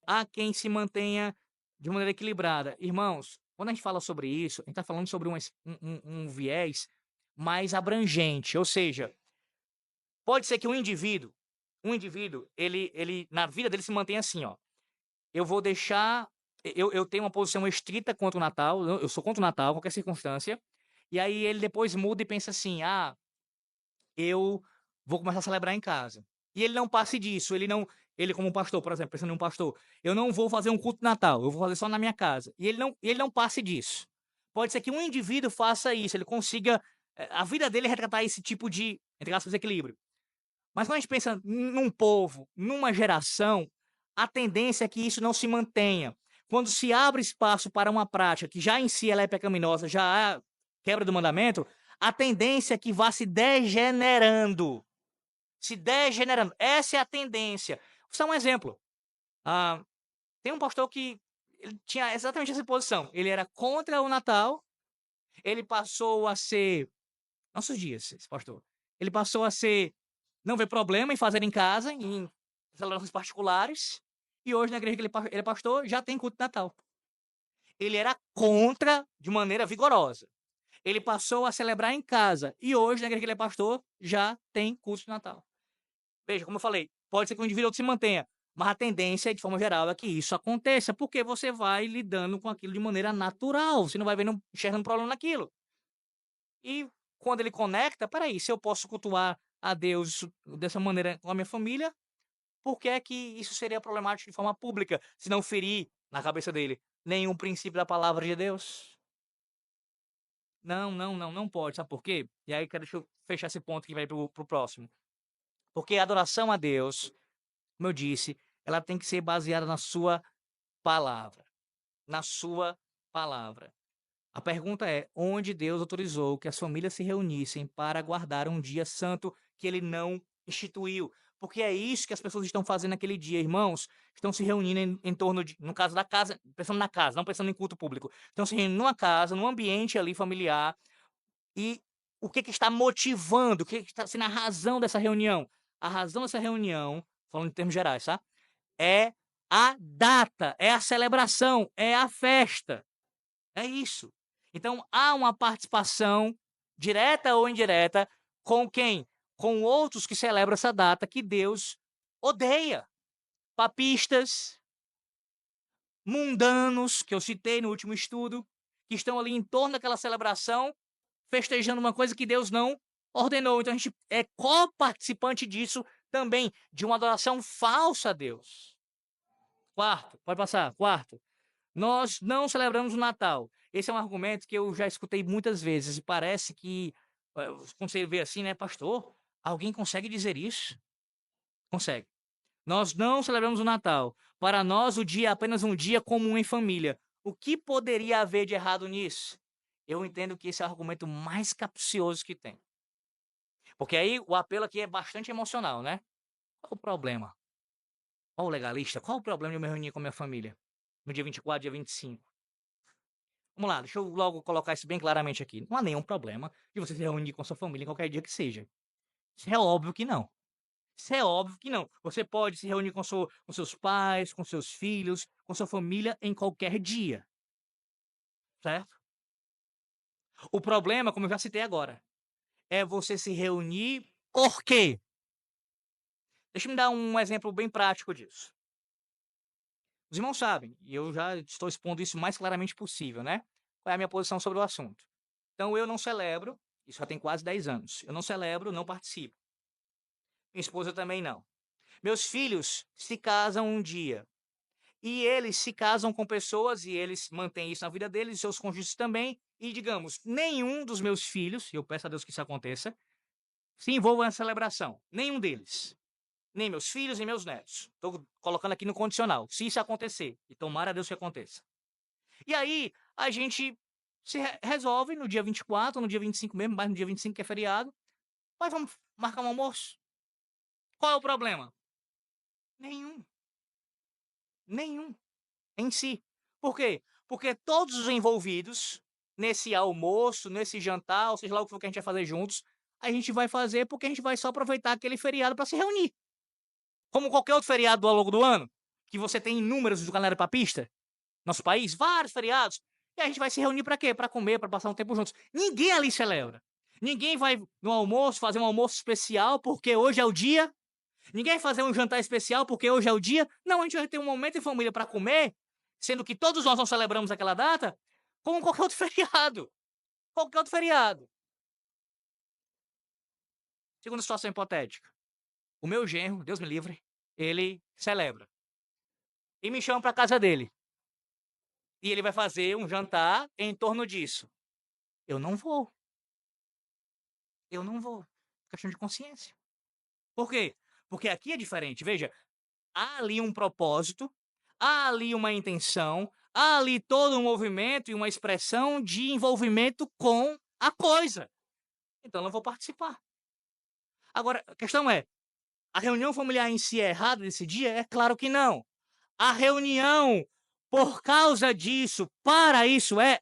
há quem se mantenha de maneira equilibrada. Irmãos, quando a gente fala sobre isso, a gente está falando sobre um viés mais abrangente. Ou seja, pode ser que ele, na vida dele se mantenha assim, ó. Eu vou deixar. Eu tenho uma posição estrita contra o Natal, eu sou contra o Natal, qualquer circunstância. E aí ele depois muda e pensa assim: ah, eu vou começar a celebrar em casa. E ele não passe disso, ele como pastor, por exemplo, pensando em um pastor, eu não vou fazer um culto de Natal, eu vou fazer só na minha casa. E ele não passe disso. Pode ser que um indivíduo faça isso, ele consiga, a vida dele retratar esse tipo de, entre aspas, equilíbrio. Mas quando a gente pensa num povo, numa geração, a tendência é que isso não se mantenha. Quando se abre espaço para uma prática que já em si ela é pecaminosa, já há quebra do mandamento, a tendência é que vá se degenerando. Se degenerando. Essa é a tendência. Vou dar um exemplo. Tem um pastor que ele tinha exatamente essa posição. Ele era contra o Natal. Ele passou a ser... Nossos dias, esse pastor. Ele passou a ser... Não vê problema em fazer em casa, em celebrações particulares. E hoje, na igreja que ele é pastor, já tem culto de Natal. Ele era contra de maneira vigorosa. Ele passou a celebrar em casa. E hoje, na igreja que ele é pastor, já tem culto de Natal. Veja, como eu falei, pode ser que o indivíduo se mantenha, mas a tendência, de forma geral, é que isso aconteça, porque você vai lidando com aquilo de maneira natural. Você não vai vendo, enxergando problema naquilo. E quando ele conecta, peraí, se eu posso cultuar a Deus dessa maneira com a minha família, por que é que isso seria problemático de forma pública, se não ferir na cabeça dele nenhum princípio da palavra de Deus? Não pode. Sabe por quê? E aí, deixa eu fechar esse ponto que vai pro próximo. Porque a adoração a Deus, como eu disse, ela tem que ser baseada na sua palavra. Na sua palavra. A pergunta é: onde Deus autorizou que as famílias se reunissem para guardar um dia santo que ele não instituiu? Porque é isso que as pessoas estão fazendo naquele dia, irmãos. Estão se reunindo em torno de, no caso da casa, pensando na casa, não pensando em culto público. Estão se reunindo numa casa, num ambiente ali familiar. E o que está motivando, o que está sendo a razão dessa reunião? A razão dessa reunião, falando em termos gerais, tá? É a data, é a celebração, é a festa. É isso. Então, há uma participação, direta ou indireta, com quem? Com outros que celebram essa data que Deus odeia. Papistas, mundanos, que eu citei no último estudo, que estão ali em torno daquela celebração, festejando uma coisa que Deus não ordenou. Então, a gente é coparticipante disso também, de uma adoração falsa a Deus. Quarto, pode passar. Quarto, nós não celebramos o Natal. Esse é um argumento que eu já escutei muitas vezes e parece que, quando você vê assim, né, pastor, alguém consegue dizer isso? Consegue. Nós não celebramos o Natal. Para nós, o dia é apenas um dia comum em família. O que poderia haver de errado nisso? Eu entendo que esse é o argumento mais capcioso que tem. Porque aí o apelo aqui é bastante emocional, né? Qual o problema? Qual o legalista? Qual o problema de eu me reunir com a minha família? No dia 24, dia 25? Vamos lá, deixa eu logo colocar isso bem claramente aqui. Não há nenhum problema de você se reunir com sua família em qualquer dia que seja. Isso é óbvio que não. Isso é óbvio que não. Você pode se reunir com seus pais, com seus filhos, com sua família em qualquer dia, certo? O problema, como eu já citei agora, é você se reunir por quê? Deixa eu me dar um exemplo bem prático disso. Os irmãos sabem, e eu já estou expondo isso o mais claramente possível, né? Qual é a minha posição sobre o assunto. Então, eu não celebro, isso já tem quase 10 anos, eu não celebro, não participo. Minha esposa também não. Meus filhos se casam um dia. E eles se casam com pessoas e eles mantêm isso na vida deles, seus cônjuges também. E, digamos, nenhum dos meus filhos, e eu peço a Deus que isso aconteça, se envolva nessa celebração. Nenhum deles. Nem meus filhos, nem meus netos. Estou colocando aqui no condicional. Se isso acontecer, e tomara a Deus que aconteça. E aí, a gente se resolve no dia 24, no dia 25 mesmo, mas no dia 25 que é feriado. Mas vamos marcar um almoço? Qual é o problema? Nenhum. Nenhum. Em si. Por quê? Porque todos os envolvidos nesse almoço, nesse jantar, ou seja lá o que for que a gente vai fazer juntos, a gente vai fazer porque a gente vai só aproveitar aquele feriado para se reunir. Como qualquer outro feriado ao longo do ano, que você tem inúmeros do calendário papista, nosso país, vários feriados, e a gente vai se reunir para quê? Para comer, para passar um tempo juntos. Ninguém ali celebra. Ninguém vai no almoço fazer um almoço especial porque hoje é o dia. Ninguém vai fazer um jantar especial porque hoje é o dia. Não, a gente vai ter um momento em família para comer, sendo que todos nós não celebramos aquela data, como qualquer outro feriado. Qualquer outro feriado. Segunda situação hipotética. O meu genro, Deus me livre, ele celebra. E me chama para casa dele. E ele vai fazer um jantar em torno disso. Eu não vou. Eu não vou. Questão de consciência. Por quê? Porque aqui é diferente. Veja, há ali um propósito, há ali uma intenção, há ali todo um movimento e uma expressão de envolvimento com a coisa. Então eu não vou participar. Agora, a questão é, a reunião familiar em si é errada nesse dia? É claro que não. A reunião por causa disso, para isso é.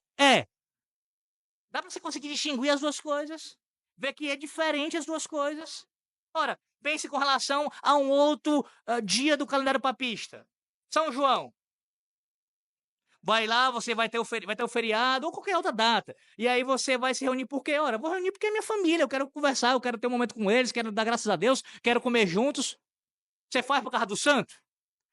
Dá para você conseguir distinguir as duas coisas? Ver que é diferente as duas coisas? Ora, pense com relação a um outro dia do calendário papista. São João. Vai lá, você vai ter o feriado ou qualquer outra data. E aí você vai se reunir por quê? Ora, vou reunir porque é minha família, eu quero conversar, eu quero ter um momento com eles, quero dar graças a Deus, quero comer juntos. Você faz por causa do santo?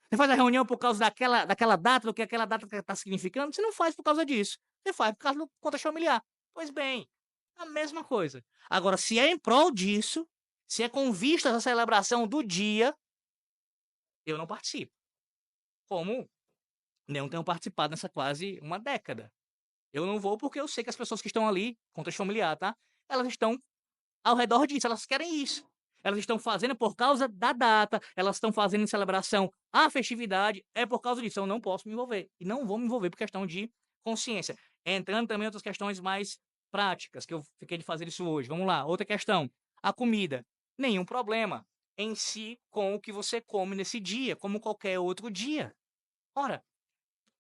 Você faz a reunião por causa daquela data, do que aquela data está significando? Você não faz por causa disso. Você faz por causa do contexto familiar. Pois bem, a mesma coisa. Agora, se é em prol disso, se é com vista essa celebração do dia, eu não participo. Como não tenho participado nessa quase uma década. Eu não vou porque eu sei que as pessoas que estão ali, contexto familiar, tá? Elas estão ao redor disso, elas querem isso. Elas estão fazendo por causa da data, elas estão fazendo em celebração à festividade, é por causa disso. Eu não posso me envolver. E não vou me envolver por questão de consciência. Entrando também em outras questões mais práticas, que eu fiquei de fazer isso hoje. Vamos lá, outra questão. A comida. Nenhum problema em si com o que você come nesse dia, como qualquer outro dia. Ora,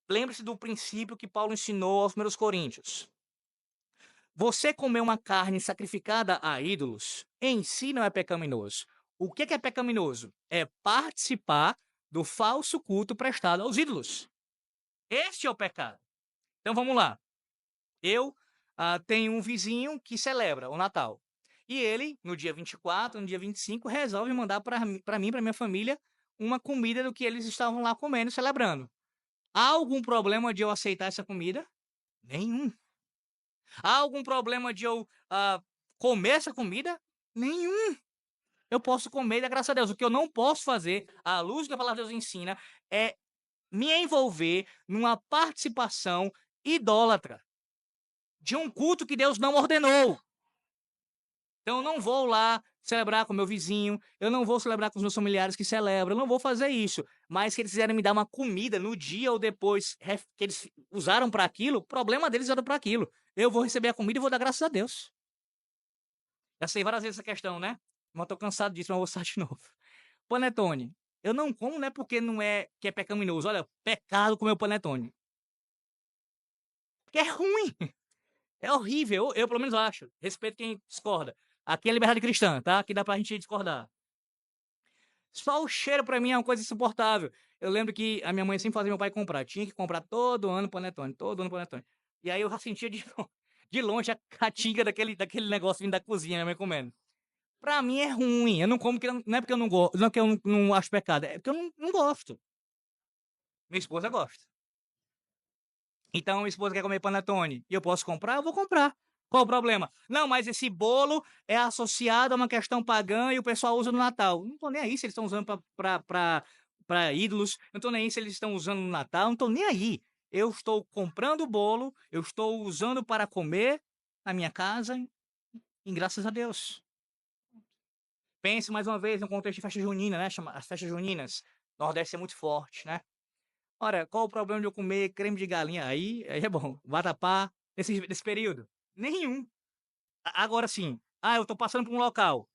lembre-se do princípio que Paulo ensinou aos primeiros coríntios. Você comer uma carne sacrificada a ídolos, em si não é pecaminoso. O que é pecaminoso? É participar do falso culto prestado aos ídolos. Este é o pecado. Então vamos lá. Eu tenho um vizinho que celebra o Natal. E ele, no dia 24, no dia 25, resolve mandar para mim, para minha família, uma comida do que eles estavam lá comendo, celebrando. Há algum problema de eu aceitar essa comida? Nenhum. Há algum problema de eu comer essa comida? Nenhum. Eu posso comer, graças a Deus. O que eu não posso fazer, à luz do que a palavra de Deus ensina, é me envolver numa participação idólatra de um culto que Deus não ordenou. Então eu não vou lá celebrar com meu vizinho, eu não vou celebrar com os meus familiares que celebram, eu não vou fazer isso. Mas se eles quiserem me dar uma comida no dia ou depois que eles usaram para aquilo, problema deles era para aquilo. Eu vou receber a comida e vou dar graças a Deus. Já sei várias vezes essa questão, né? Mas eu tô cansado disso, mas vou usar de novo. Panetone. Eu não como, não é porque não é que é pecaminoso. Olha, pecado comer o panetone. Porque é ruim. É horrível. Eu pelo menos acho. Respeito quem discorda. Aqui é liberdade cristã, tá? Aqui dá pra gente discordar. Só o cheiro pra mim é uma coisa insuportável. Eu lembro que a minha mãe sempre fazia meu pai comprar. Tinha que comprar todo ano panetone, todo ano panetone. E aí eu já sentia de longe a catinga daquele negócio vindo da cozinha, minha mãe comendo. Pra mim é ruim. Eu não como, não é porque eu não gosto, não é porque eu não acho pecado, é porque eu não gosto. Minha esposa gosta. Então, minha esposa quer comer panetone e eu posso comprar, eu vou comprar. Qual o problema? Não, mas esse bolo é associado a uma questão pagã e o pessoal usa no Natal. Não tô nem aí se eles estão usando para ídolos, não tô nem aí se eles estão usando no Natal, não tô nem aí. Eu estou comprando o bolo, eu estou usando para comer na minha casa, e graças a Deus. Pense mais uma vez no contexto de festa junina, né? As festas juninas. Nordeste é muito forte, né? Ora, qual o problema de eu comer creme de galinha? Aí é bom. Vatapá, nesse período? Nenhum. Agora sim. Ah, eu tô passando por um local.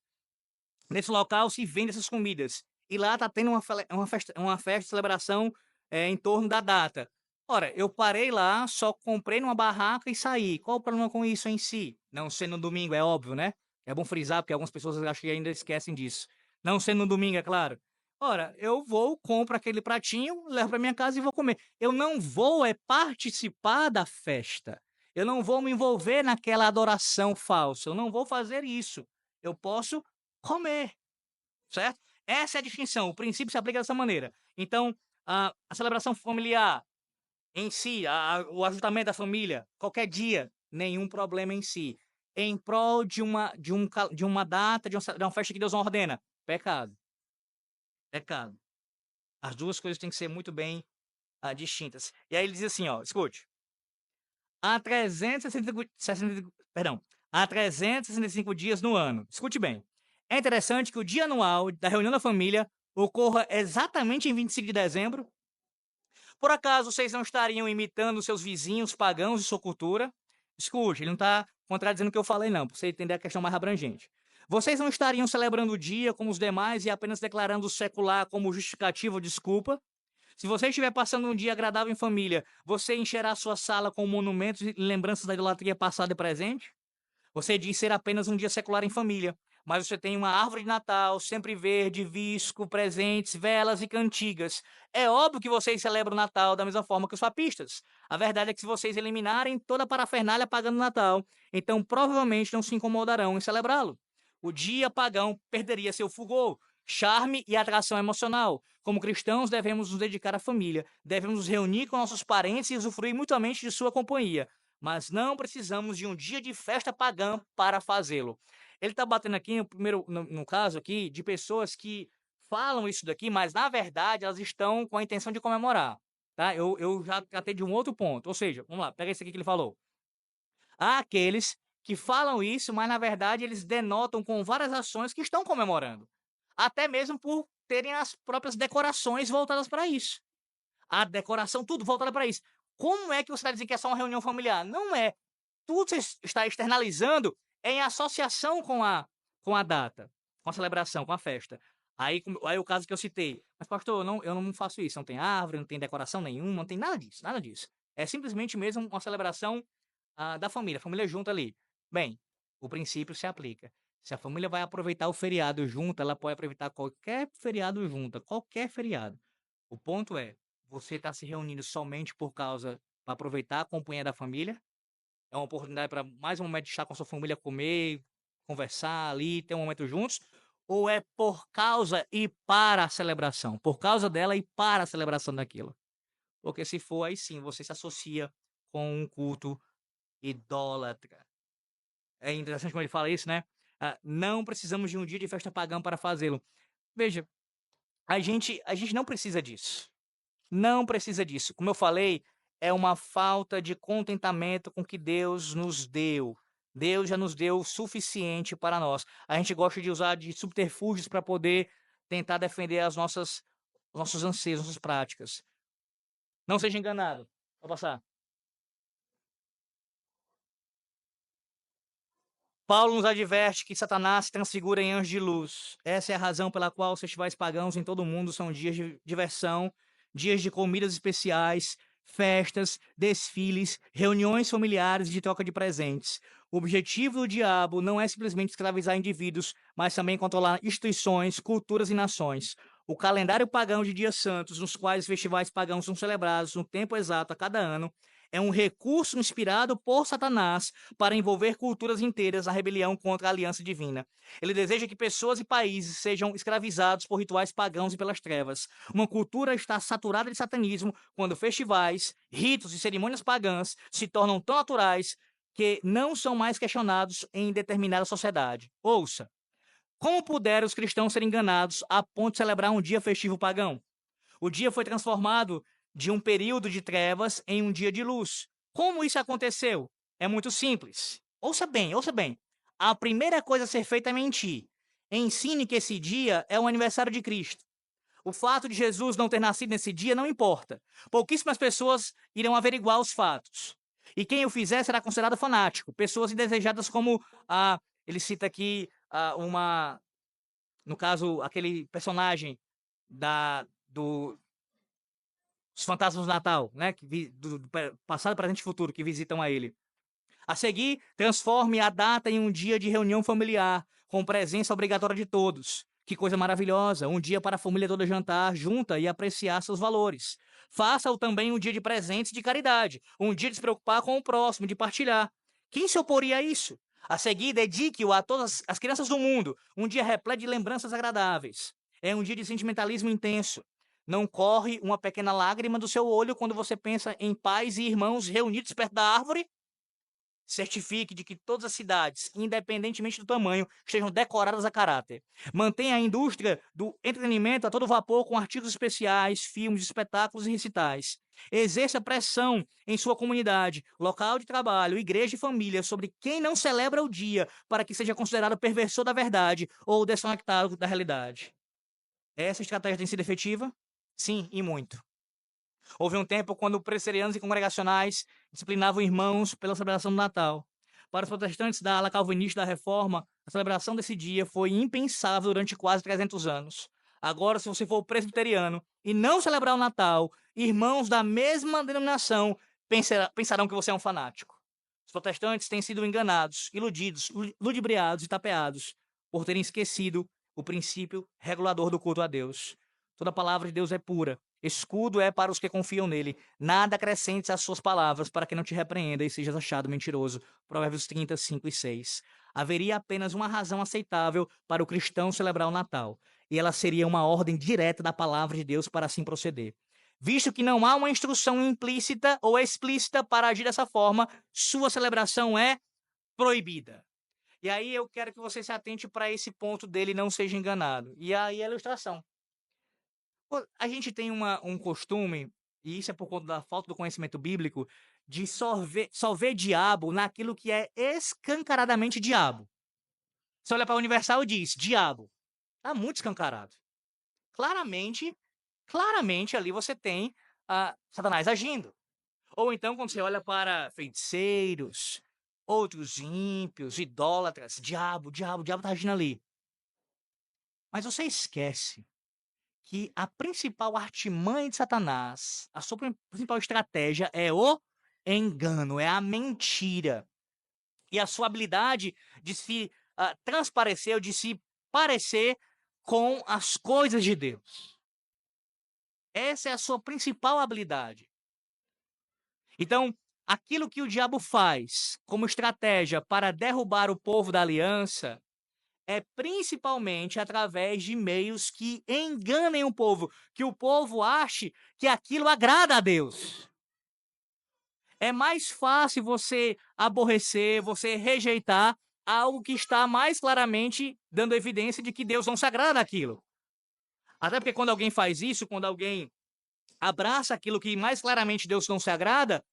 Nesse local se vende essas comidas. E lá tá tendo uma festa de celebração em torno da data. Ora, eu parei lá, só comprei numa barraca e saí. Qual o problema com isso em si? Não sendo no domingo, é óbvio, né? É bom frisar, porque algumas pessoas acho que ainda esquecem disso. Não sendo no domingo, é claro. Ora, eu vou, compro aquele pratinho, levo para minha casa e vou comer. Eu não vou participar da festa. Eu não vou me envolver naquela adoração falsa. Eu não vou fazer isso. Eu posso comer, certo? Essa é a distinção. O princípio se aplica dessa maneira. Então, a celebração familiar em si, o ajuntamento da família, qualquer dia, nenhum problema em si. Em prol de uma data, de uma festa que Deus não ordena, pecado. Pecado. As duas coisas têm que ser muito bem distintas. E aí ele diz assim, ó, escute. Há 365, perdão, há 365 dias no ano. Escute bem. É interessante que o dia anual da reunião da família ocorra exatamente em 25 de dezembro. Por acaso vocês não estariam imitando seus vizinhos pagãos e sua cultura? Escute, ele não está contradizendo o que eu falei, não, para você entender a questão mais abrangente. Vocês não estariam celebrando o dia como os demais e apenas declarando o secular como justificativa ou desculpa? Se você estiver passando um dia agradável em família, você encherá sua sala com monumentos e lembranças da idolatria passada e presente? Você diz ser apenas um dia secular em família, mas você tem uma árvore de Natal, sempre verde, visco, presentes, velas e cantigas. É óbvio que vocês celebram o Natal da mesma forma que os papistas. A verdade é que se vocês eliminarem toda a parafernália pagando o Natal, então provavelmente não se incomodarão em celebrá-lo. O dia pagão perderia seu fulgor, charme e atração emocional. Como cristãos, devemos nos dedicar à família, devemos nos reunir com nossos parentes e usufruir mutuamente de sua companhia, mas não precisamos de um dia de festa pagã para fazê-lo. Ele está batendo aqui, no caso aqui, de pessoas que falam isso daqui, mas na verdade elas estão com a intenção de comemorar. Tá? Eu já tratei de um outro ponto. Ou seja, vamos lá, pega esse aqui que ele falou. Há aqueles que falam isso, mas na verdade eles denotam com várias ações que estão comemorando. Até mesmo por terem as próprias decorações voltadas para isso. A decoração, tudo voltado para isso. Como é que você está dizendo que é só uma reunião familiar? Não é. Tudo você está externalizando em associação com a data, com a celebração, com a festa. Aí o caso que eu citei. Mas, pastor, eu não faço isso. Não tem árvore, não tem decoração nenhuma, não tem nada disso, nada disso. É simplesmente mesmo uma celebração da família, a família junta ali. Bem, o princípio se aplica. Se a família vai aproveitar o feriado junto, ela pode aproveitar qualquer feriado junto, qualquer feriado. O ponto é, você está se reunindo somente por causa para aproveitar a companhia da família? É uma oportunidade para mais um momento de estar com a sua família, comer, conversar ali, ter um momento juntos? Ou é por causa e para a celebração? Por causa dela e para a celebração daquilo? Porque se for, aí sim, você se associa com um culto idólatra. É interessante como ele fala isso, né? Não precisamos de um dia de festa pagã para fazê-lo. Veja, a gente não precisa disso. Não precisa disso. Como eu falei, é uma falta de contentamento com o que Deus nos deu. Deus já nos deu o suficiente para nós. A gente gosta de usar de subterfúgios para poder tentar defender nossos anseios, nossas práticas. Não seja enganado. Vou passar. Paulo nos adverte que Satanás se transfigura em anjo de luz. Essa é a razão pela qual os festivais pagãos em todo o mundo são dias de diversão, dias de comidas especiais, festas, desfiles, reuniões familiares e de troca de presentes. O objetivo do diabo não é simplesmente escravizar indivíduos, mas também controlar instituições, culturas e nações. O calendário pagão de dias santos, nos quais os festivais pagãos são celebrados no tempo exato a cada ano, é um recurso inspirado por Satanás para envolver culturas inteiras na rebelião contra a aliança divina. Ele deseja que pessoas e países sejam escravizados por rituais pagãos e pelas trevas. Uma cultura está saturada de satanismo quando festivais, ritos e cerimônias pagãs se tornam tão naturais que não são mais questionados em determinada sociedade. Ouça, como puderam os cristãos ser enganados a ponto de celebrar um dia festivo pagão? O dia foi transformado de um período de trevas em um dia de luz. Como isso aconteceu? É muito simples. Ouça bem, ouça bem. A primeira coisa a ser feita é mentir. Ensine que esse dia é o aniversário de Cristo. O fato de Jesus não ter nascido nesse dia não importa. Pouquíssimas pessoas irão averiguar os fatos. E quem o fizer será considerado fanático. Pessoas indesejadas como ele cita aqui no caso, aquele personagem do os fantasmas do Natal, né? Do passado, presente e futuro que visitam a ele. A seguir, transforme a data em um dia de reunião familiar, com presença obrigatória de todos. Que coisa maravilhosa! Um dia para a família toda jantar junta e apreciar seus valores. Faça-o também um dia de presentes e de caridade, um dia de se preocupar com o próximo, de partilhar. Quem se oporia a isso? A seguir, dedique-o a todas as crianças do mundo, um dia repleto de lembranças agradáveis. É um dia de sentimentalismo intenso. Não corre uma pequena lágrima do seu olho quando você pensa em pais e irmãos reunidos perto da árvore? Certifique de que todas as cidades, independentemente do tamanho, estejam decoradas a caráter. Mantenha a indústria do entretenimento a todo vapor com artigos especiais, filmes, espetáculos e recitais. Exerça pressão em sua comunidade, local de trabalho, igreja e família sobre quem não celebra o dia para que seja considerado perversor da verdade ou desconectado da realidade. Essa estratégia tem sido efetiva? Sim, e muito. Houve um tempo quando presbiterianos e congregacionais disciplinavam irmãos pela celebração do Natal. Para os protestantes da ala calvinista da Reforma, a celebração desse dia foi impensável durante quase 300 anos. Agora, se você for presbiteriano e não celebrar o Natal, irmãos da mesma denominação pensarão que você é um fanático. Os protestantes têm sido enganados, iludidos, ludibriados e tapeados por terem esquecido o princípio regulador do culto a Deus. Toda a palavra de Deus é pura. Escudo é para os que confiam nele. Nada acrescentes às suas palavras, para que não te repreenda e sejas achado mentiroso. Provérbios 30, 5 e 6. Haveria apenas uma razão aceitável para o cristão celebrar o Natal, e ela seria uma ordem direta da palavra de Deus para assim proceder. Visto que não há uma instrução implícita ou explícita para agir dessa forma, sua celebração é proibida. E aí eu quero que você se atente para esse ponto dele não seja enganado. E aí a ilustração. Pô, a gente tem um costume, e isso é por conta da falta do conhecimento bíblico, de só ver diabo naquilo que é escancaradamente diabo. Você olha para o Universal e diz, diabo. Está muito escancarado. Claramente, claramente ali você tem Satanás agindo. Ou então, quando você olha para feiticeiros, outros ímpios, idólatras, diabo está agindo ali. Mas você esquece que a principal artimanha de Satanás, a sua principal estratégia é o engano, é a mentira. E a sua habilidade de se transparecer, ou de se parecer com as coisas de Deus. Essa é a sua principal habilidade. Então, aquilo que o diabo faz como estratégia para derrubar o povo da aliança é principalmente através de meios que enganem o povo, que o povo ache que aquilo agrada a Deus. É mais fácil você aborrecer, você rejeitar algo que está mais claramente dando evidência de que Deus não se agrada daquilo. Até porque quando alguém faz isso, quando alguém abraça aquilo que mais claramente Deus não se agrada,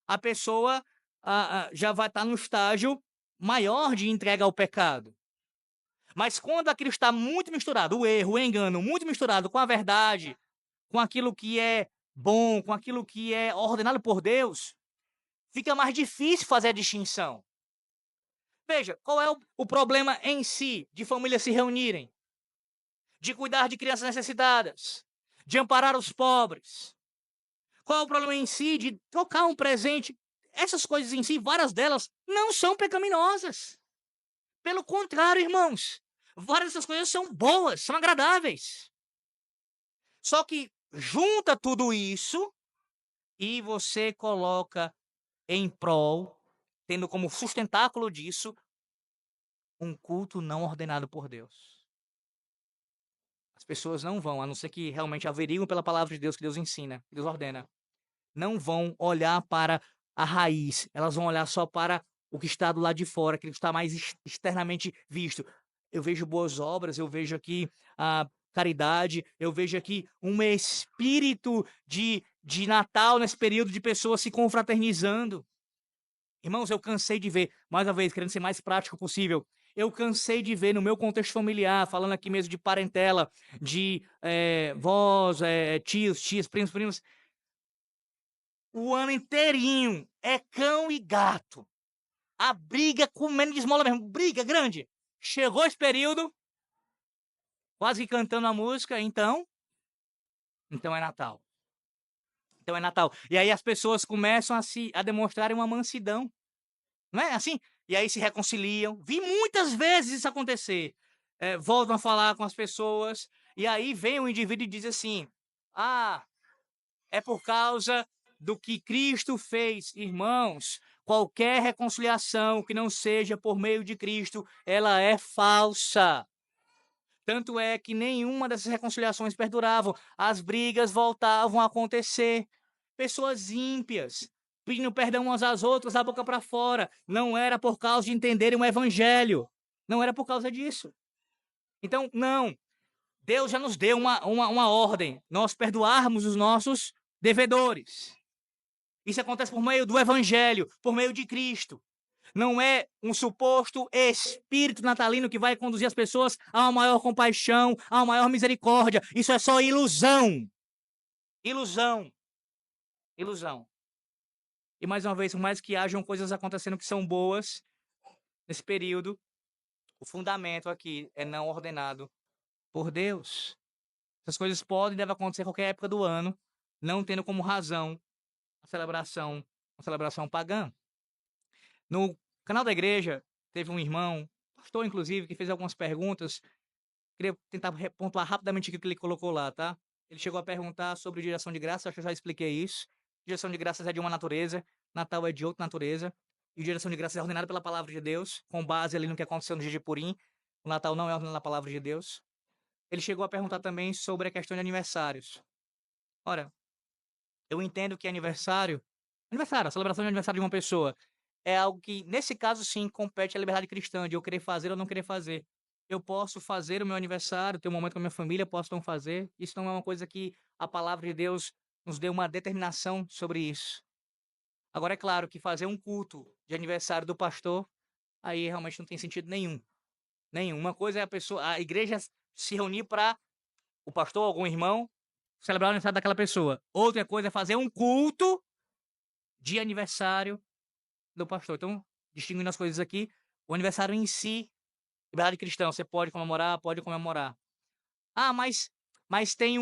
a pessoa já vai estar no estágio maior de entrega ao pecado. Mas quando aquilo está muito misturado, o erro, o engano, muito misturado com a verdade, com aquilo que é bom, com aquilo que é ordenado por Deus, fica mais difícil fazer a distinção. Veja, qual é o problema em si de famílias se reunirem? De cuidar de crianças necessitadas, de amparar os pobres. Qual é o problema em si de trocar um presente? Essas coisas em si, várias delas, não são pecaminosas. Pelo contrário, irmãos, várias dessas coisas são boas, são agradáveis. Só que junta tudo isso e você coloca em prol, tendo como sustentáculo disso, um culto não ordenado por Deus. As pessoas não vão, a não ser que realmente averiguem pela palavra de Deus, que Deus ensina, que Deus ordena. Não vão olhar para a raiz, elas vão olhar só para o que está do lado de fora, aquilo que está mais externamente visto. Eu vejo boas obras, eu vejo aqui a caridade, eu vejo aqui um espírito de Natal nesse período de pessoas se confraternizando. Irmãos, eu cansei de ver, mais uma vez, querendo ser mais prático possível, eu cansei de ver no meu contexto familiar, falando aqui mesmo de parentela, de vós, tios, tias, primos, primas, o ano inteirinho é cão e gato. A briga comendo de esmola mesmo, briga grande. Chegou esse período, quase que cantando a música, então é Natal. Então é Natal. E aí as pessoas começam a demonstrarem uma mansidão. Não é assim? E aí se reconciliam. Vi muitas vezes isso acontecer. Voltam a falar com as pessoas. E aí vem o indivíduo e diz assim: ah, é por causa do que Cristo fez. Irmãos, qualquer reconciliação que não seja por meio de Cristo, ela é falsa. Tanto é que nenhuma dessas reconciliações perduravam. As brigas voltavam a acontecer. Pessoas ímpias, pedindo perdão umas às outras, da boca para fora. Não era por causa de entenderem o evangelho. Não era por causa disso. Então, não. Deus já nos deu uma ordem. Nós perdoarmos os nossos devedores. Isso acontece por meio do evangelho, por meio de Cristo. Não é um suposto espírito natalino que vai conduzir as pessoas a uma maior compaixão, a uma maior misericórdia. Isso é só ilusão. Ilusão. Ilusão. E mais uma vez, por mais que hajam coisas acontecendo que são boas nesse período, o fundamento aqui é não ordenado por Deus. Essas coisas podem e devem acontecer em qualquer época do ano, não tendo como razão a celebração pagã. No canal da igreja, teve um irmão, pastor inclusive, que fez algumas perguntas. Queria tentar pontuar rapidamente o que ele colocou lá, tá? Ele chegou a perguntar sobre direção de graças, acho que eu já expliquei isso. Direção de graças é de uma natureza, Natal é de outra natureza. E direção de graças é ordenada pela palavra de Deus, com base ali no que aconteceu no dia de Purim. O Natal não é ordenado na palavra de Deus. Ele chegou a perguntar também sobre a questão de aniversários. Ora, eu entendo que aniversário, a celebração de aniversário de uma pessoa, é algo que, nesse caso, sim, compete à liberdade cristã, de eu querer fazer ou não querer fazer. Eu posso fazer o meu aniversário, ter um momento com a minha família, posso não fazer. Isso não é uma coisa que a palavra de Deus nos deu uma determinação sobre isso. Agora, é claro que fazer um culto de aniversário do pastor, aí realmente não tem sentido nenhum. Nenhum. Uma coisa é a igreja se reunir para o pastor, algum irmão, celebrar o aniversário daquela pessoa. Outra coisa é fazer um culto de aniversário do pastor. Então, distinguindo as coisas aqui, o aniversário em si, liberdade cristã, você pode comemorar, pode comemorar. Ah, mas tem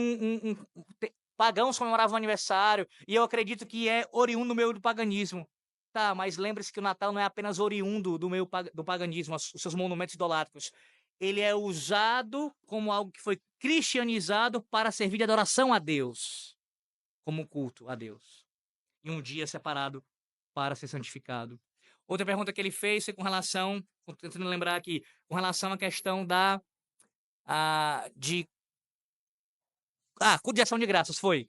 pagãos comemoravam o aniversário, e eu acredito que é oriundo do paganismo. Tá, mas lembre-se que o Natal não é apenas oriundo do paganismo, os seus monumentos idolátricos. Ele é usado como algo que foi cristianizado para servir de adoração a Deus, como culto a Deus. E um dia separado para ser santificado. Outra pergunta que ele fez foi com relação, tentando lembrar aqui, com relação à questão culto de ação de graças, foi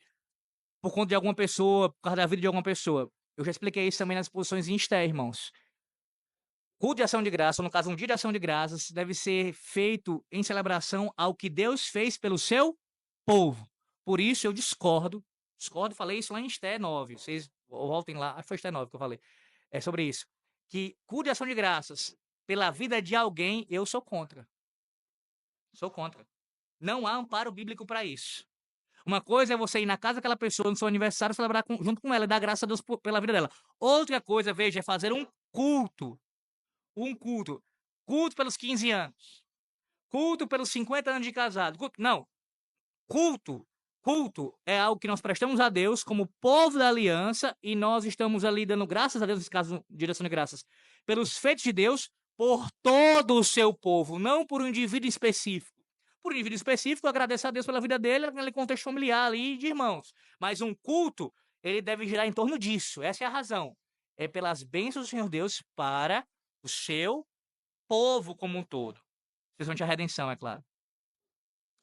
por conta de alguma pessoa, por causa da vida de alguma pessoa. Eu já expliquei isso também nas posições Insta, irmãos. Culto de ação de graça, ou no caso um dia de ação de graças, deve ser feito em celebração ao que Deus fez pelo seu povo. Por isso eu discordo discordo, falei isso lá em Esté 9. Vocês voltem lá. Foi Esté 9 que eu falei. É sobre isso. Que culto de ação de graças pela vida de alguém, eu sou contra. Sou contra. Não há amparo bíblico para isso. Uma coisa é você ir na casa daquela pessoa no seu aniversário, celebrar junto com ela e dar graças a Deus pela vida dela. Outra coisa, veja, é fazer um culto. Um culto. Culto pelos 15 anos. Culto pelos 50 anos de casado. Não. Culto. Culto é algo que nós prestamos a Deus como povo da aliança e nós estamos ali dando graças a Deus, nesse caso, direção de graças, pelos feitos de Deus por todo o seu povo, não por um indivíduo específico. Por um indivíduo específico, agradecer a Deus pela vida dele, naquele contexto familiar ali de irmãos. Mas um culto, ele deve girar em torno disso. Essa é a razão. É pelas bênçãos do Senhor Deus para o seu povo como um todo. Principalmente a redenção, é claro.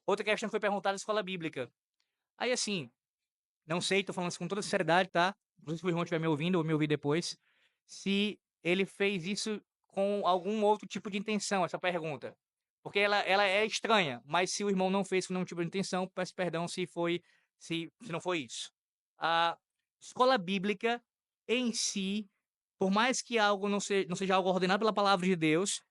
Outra questão que foi perguntada na escola bíblica. Aí, assim, não sei, tô falando isso com toda sinceridade, tá? Não sei se o irmão estiver me ouvindo ou me ouvir depois. Se ele fez isso com algum outro tipo de intenção, essa pergunta. Porque ela é estranha, mas se o irmão não fez com nenhum tipo de intenção, peço perdão se não foi isso. A escola bíblica em si, por mais que algo não seja algo ordenado pela palavra de Deus,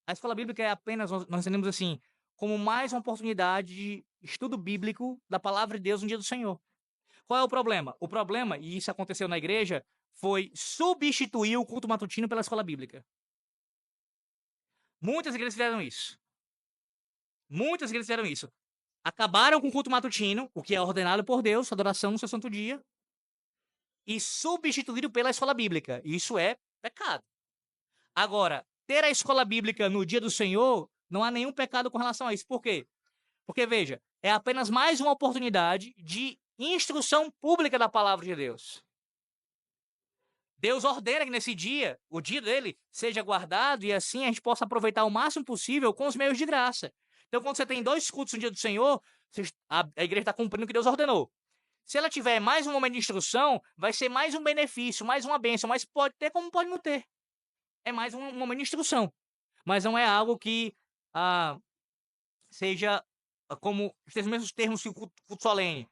a escola bíblica é apenas, nós entendemos assim, como mais uma oportunidade de estudo bíblico da palavra de Deus no dia do Senhor. Qual é o problema? O problema, e isso aconteceu na igreja, foi substituir o culto matutino pela escola bíblica. Muitas igrejas fizeram isso. Muitas igrejas fizeram isso. Acabaram com o culto matutino, o que é ordenado por Deus, adoração no seu santo dia, e substituíram pela escola bíblica. Isso é pecado. Agora, ter a escola bíblica no dia do Senhor, não há nenhum pecado com relação a isso. Por quê? Porque, veja, é apenas mais uma oportunidade de instrução pública da palavra de Deus. Deus ordena que nesse dia, o dia dele, seja guardado e assim a gente possa aproveitar o máximo possível com os meios de graça. Então, quando você tem 2 cultos no dia do Senhor, a igreja está cumprindo o que Deus ordenou. Se ela tiver mais um momento de instrução, vai ser mais um benefício, mais uma bênção, mas pode ter como pode não ter. É mais um momento de instrução. Mas não é algo que seja como os mesmos termos que o culto solene,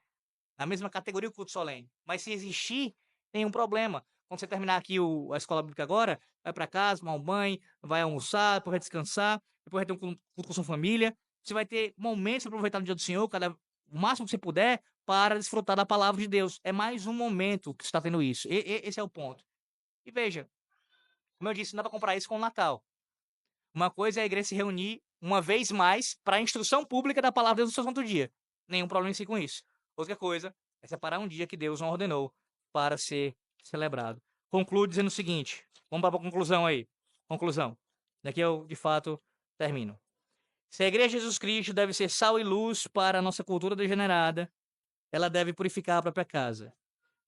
na mesma categoria que o culto solene. Mas se existir, tem um problema. Quando você terminar aqui a escola bíblica agora, vai para casa, tomar um banho, vai almoçar, depois vai descansar, depois vai ter um culto com sua família. Você vai ter momentos para aproveitar no dia do Senhor, o máximo que você puder, para desfrutar da palavra de Deus. É mais um momento que você está tendo isso. Esse é o ponto. E veja, como eu disse, não dá para comparar isso com o Natal. Uma coisa é a igreja se reunir uma vez mais para a instrução pública da palavra de Deus no seu santo dia. Nenhum problema em si com isso. Outra coisa é separar um dia que Deus não ordenou para ser celebrado. Concluo dizendo o seguinte: vamos para a conclusão aí. Conclusão. Daqui eu, de fato, termino. Se a igreja de Jesus Cristo deve ser sal e luz para a nossa cultura degenerada, ela deve purificar a própria casa.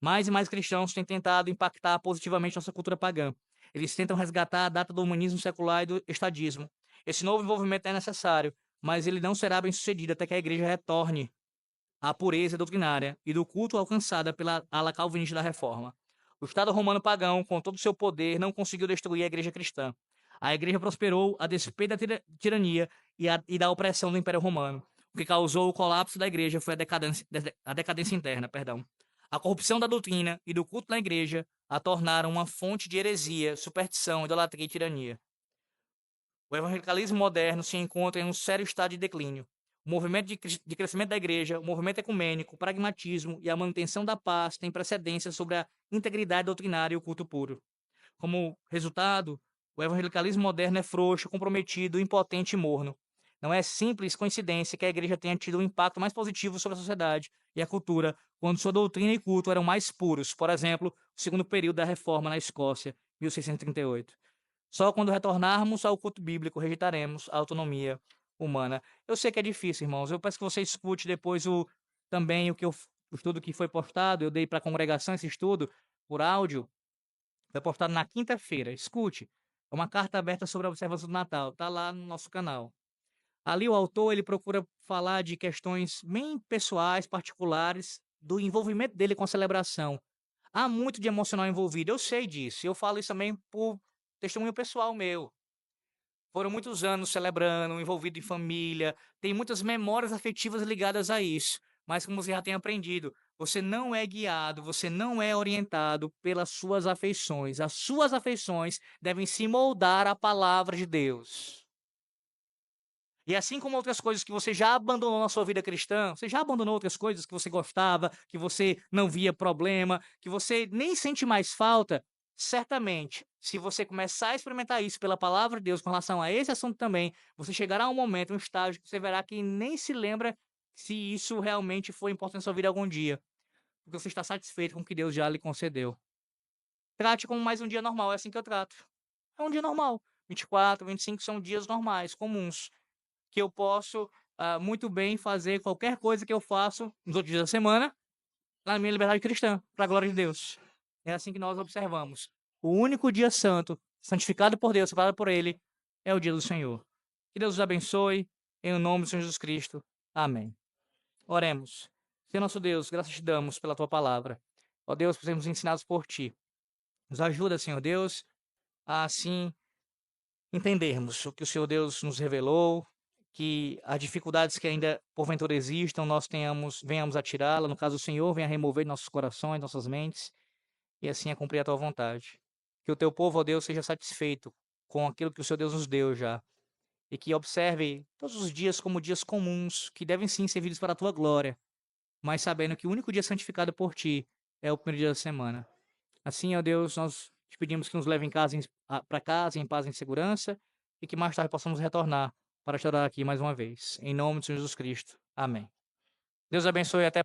Mais e mais cristãos têm tentado impactar positivamente nossa cultura pagã. Eles tentam resgatar a data do humanismo secular e do estadismo. Esse novo envolvimento é necessário, mas ele não será bem sucedido até que a igreja retorne à pureza doutrinária e do culto alcançada pela ala calvinista da Reforma. O Estado romano pagão, com todo o seu poder, não conseguiu destruir a igreja cristã. A igreja prosperou a despeito da tirania e da opressão do Império Romano. O que causou o colapso da igreja foi a decadência interna, perdão. A corrupção da doutrina e do culto na igreja a tornaram uma fonte de heresia, superstição, idolatria e tirania. O evangelicalismo moderno se encontra em um sério estado de declínio. O movimento de crescimento da igreja, o movimento ecumênico, o pragmatismo e a manutenção da paz têm precedência sobre a integridade doutrinária e o culto puro. Como resultado, o evangelicalismo moderno é frouxo, comprometido, impotente e morno. Não é simples coincidência que a igreja tenha tido um impacto mais positivo sobre a sociedade e a cultura quando sua doutrina e culto eram mais puros. Por exemplo, o segundo período da Reforma na Escócia, 1638. Só quando retornarmos ao culto bíblico rejeitaremos a autonomia humana. Eu sei que é difícil, irmãos. Eu peço que você escute depois também o estudo que foi postado. Eu dei para a congregação esse estudo por áudio. Foi postado na quinta-feira. Escute. É uma carta aberta sobre a observância do Natal. Está lá no nosso canal. Ali o autor ele procura falar de questões bem pessoais, particulares, do envolvimento dele com a celebração. Há muito de emocional envolvido, eu sei disso. Eu falo isso também por testemunho pessoal meu. Foram muitos anos celebrando, envolvido em família, tem muitas memórias afetivas ligadas a isso. Mas como você já tem aprendido, Você não é guiado, você não é orientado pelas suas afeições. As suas afeições devem se moldar à palavra de Deus. E assim como outras coisas que você já abandonou na sua vida cristã, você já abandonou outras coisas que você gostava, que você não via problema, que você nem sente mais falta, certamente, se você começar a experimentar isso pela palavra de Deus com relação a esse assunto também, você chegará a um momento, um estágio que você verá que nem se lembra se isso realmente foi importante na sua vida algum dia, porque você está satisfeito com o que Deus já lhe concedeu. Trate como mais um dia normal, é assim que eu trato. É um dia normal. 24, 25 são dias normais, comuns que eu posso, muito bem fazer qualquer coisa que eu faço nos outros dias da semana, na minha liberdade cristã, para a glória de Deus. É assim que nós observamos. O único dia santo, santificado por Deus, separado por Ele, é o dia do Senhor. Que Deus os abençoe, em nome do Senhor Jesus Cristo. Amém. Oremos. Senhor nosso Deus, graças te damos pela tua palavra. Ó Deus, por sermos ensinados por ti. Nos ajuda, Senhor Deus, a assim entendermos o que o Senhor Deus nos revelou, que as dificuldades que ainda porventura existam, nós venhamos a tirá-la, no caso o Senhor venha remover de nossos corações, nossas mentes, e assim a cumprir a tua vontade. Que o teu povo, ó Deus, seja satisfeito com aquilo que o Senhor Deus nos deu já, e que observe todos os dias como dias comuns, que devem sim ser vividos para a tua glória, mas sabendo que o único dia santificado por ti é o primeiro dia da semana. Assim, ó Deus, nós te pedimos que nos leve para casa em paz e em segurança e que mais tarde possamos retornar para te adorar aqui mais uma vez. Em nome de Jesus Cristo. Amém. Deus abençoe e até